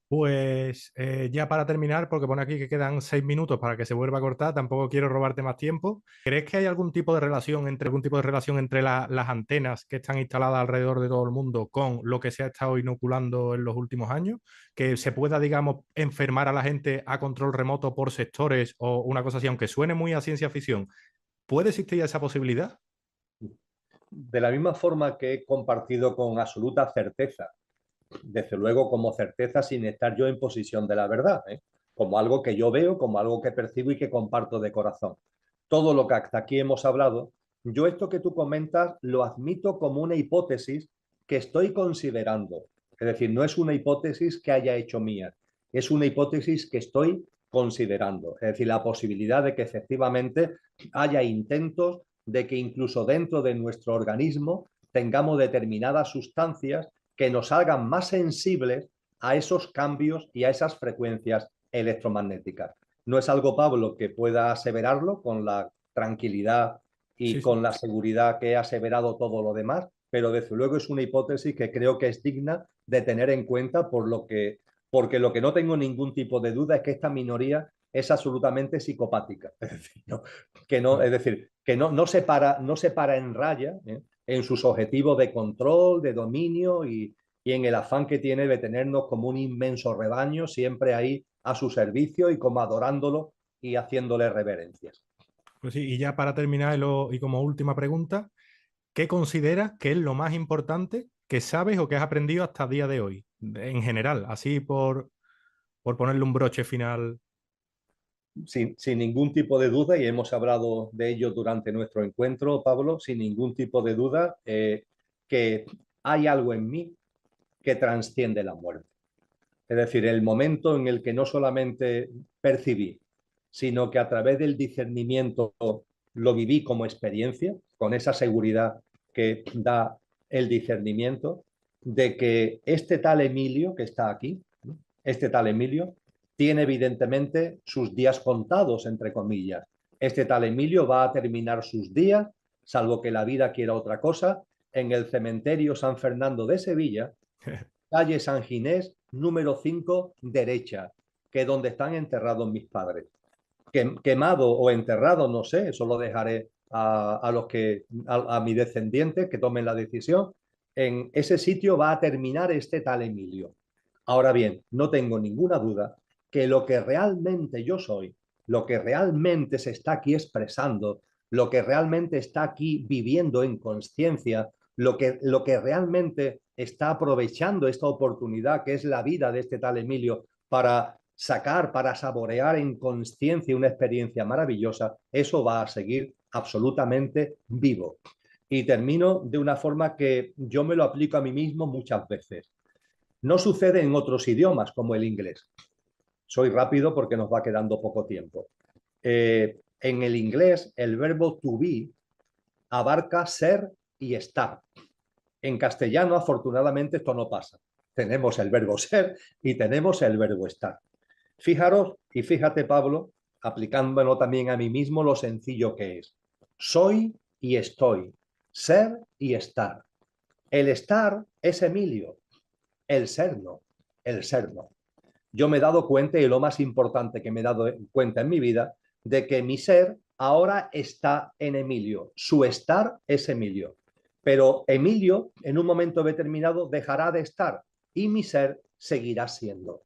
Pues ya para terminar, porque pone aquí que quedan 6 minutos para que se vuelva a cortar, tampoco quiero robarte más tiempo. ¿Crees que hay algún tipo de relación entre las antenas que están instaladas alrededor de todo el mundo con lo que se ha estado inoculando en los últimos años? Que se pueda, digamos, enfermar a la gente a control remoto por sectores o una cosa así, aunque suene muy a ciencia ficción. ¿Puede existir esa posibilidad? De la misma forma que he compartido con absoluta certeza, desde luego como certeza sin estar yo en posición de la verdad, como algo que yo veo, como algo que percibo y que comparto de corazón. Todo lo que hasta aquí hemos hablado, yo esto que tú comentas lo admito como una hipótesis que estoy considerando. Es decir, no es una hipótesis que haya hecho mía, es una hipótesis que estoy considerando. Es decir, la posibilidad de que efectivamente haya intentos de que incluso dentro de nuestro organismo tengamos determinadas sustancias que nos hagan más sensibles a esos cambios y a esas frecuencias electromagnéticas. No es algo, Pablo, que pueda aseverarlo con la tranquilidad y Sí, sí. con la seguridad que he aseverado todo lo demás, pero desde luego es una hipótesis que creo que es digna de tener en cuenta porque lo que no tengo ningún tipo de duda es que esta minoría es absolutamente psicopática. Es decir, Claro. es decir, que no se para en raya, en sus objetivos de control, de dominio y en el afán que tiene de tenernos como un inmenso rebaño, siempre ahí a su servicio y como adorándolo y haciéndole reverencias. Pues sí, y ya para terminar y como última pregunta, ¿qué consideras que es lo más importante que sabes o que has aprendido hasta el día de hoy? En general, así por ponerle un broche final. Sin ningún tipo de duda, y hemos hablado de ello durante nuestro encuentro, Pablo, sin ningún tipo de duda, que hay algo en mí que trasciende la muerte. Es decir, el momento en el que no solamente percibí, sino que a través del discernimiento lo viví como experiencia, con esa seguridad que da el discernimiento, de que este tal Emilio que está aquí, este tal Emilio, tiene evidentemente sus días contados, entre comillas. Este tal Emilio va a terminar sus días, salvo que la vida quiera otra cosa, en el cementerio San Fernando de Sevilla, calle San Ginés, número 5, derecha, que es donde están enterrados mis padres. Quemado o enterrado, no sé, eso lo dejaré a mis descendientes que tomen la decisión. En ese sitio va a terminar este tal Emilio. Ahora bien, no tengo ninguna duda que lo que realmente yo soy, lo que realmente se está aquí expresando lo que realmente está aquí viviendo en conciencia, lo que realmente está aprovechando esta oportunidad que es la vida de este tal Emilio para sacar, para saborear en conciencia una experiencia maravillosa, eso va a seguir absolutamente vivo. Y termino de una forma que yo me lo aplico a mí mismo muchas veces. No sucede en otros idiomas como el inglés. Soy rápido porque nos va quedando poco tiempo. En el inglés, el verbo to be abarca ser y estar. En castellano, afortunadamente, esto no pasa. Tenemos el verbo ser y tenemos el verbo estar. Fijaros y fíjate, Pablo, aplicándolo también a mí mismo, lo sencillo que es. Soy y estoy. Ser y estar. El estar es Emilio. El ser no. El ser no. Yo me he dado cuenta, y lo más importante que me he dado cuenta en mi vida, de que mi ser ahora está en Emilio. Su estar es Emilio. Pero Emilio, en un momento determinado, dejará de estar y mi ser seguirá siendo.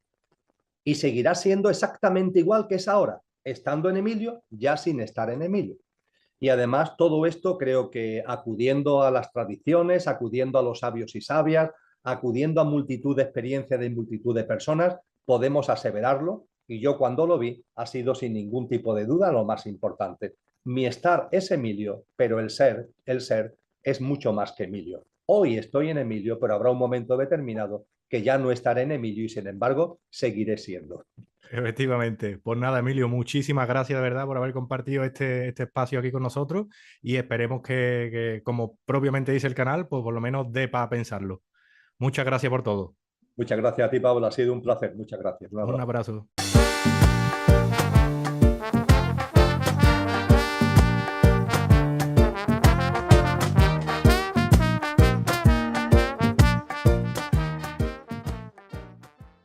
Y seguirá siendo exactamente igual que es ahora, estando en Emilio, ya sin estar en Emilio. Y además todo esto creo que acudiendo a las tradiciones, acudiendo a los sabios y sabias, acudiendo a multitud de experiencias de multitud de personas, podemos aseverarlo. Y yo cuando lo vi ha sido sin ningún tipo de duda lo más importante. Mi estar es Emilio, pero el ser es mucho más que Emilio. Hoy estoy en Emilio, pero habrá un momento determinado que ya no estaré en Emilio y sin embargo seguiré siendo. Efectivamente. Pues nada, Emilio, muchísimas gracias de verdad por haber compartido este espacio aquí con nosotros y esperemos que, como propiamente dice el canal, pues por lo menos dé para pensarlo. Muchas gracias por todo. Muchas gracias a ti, Pablo. Ha sido un placer. Muchas gracias. Un Un abrazo. abrazo.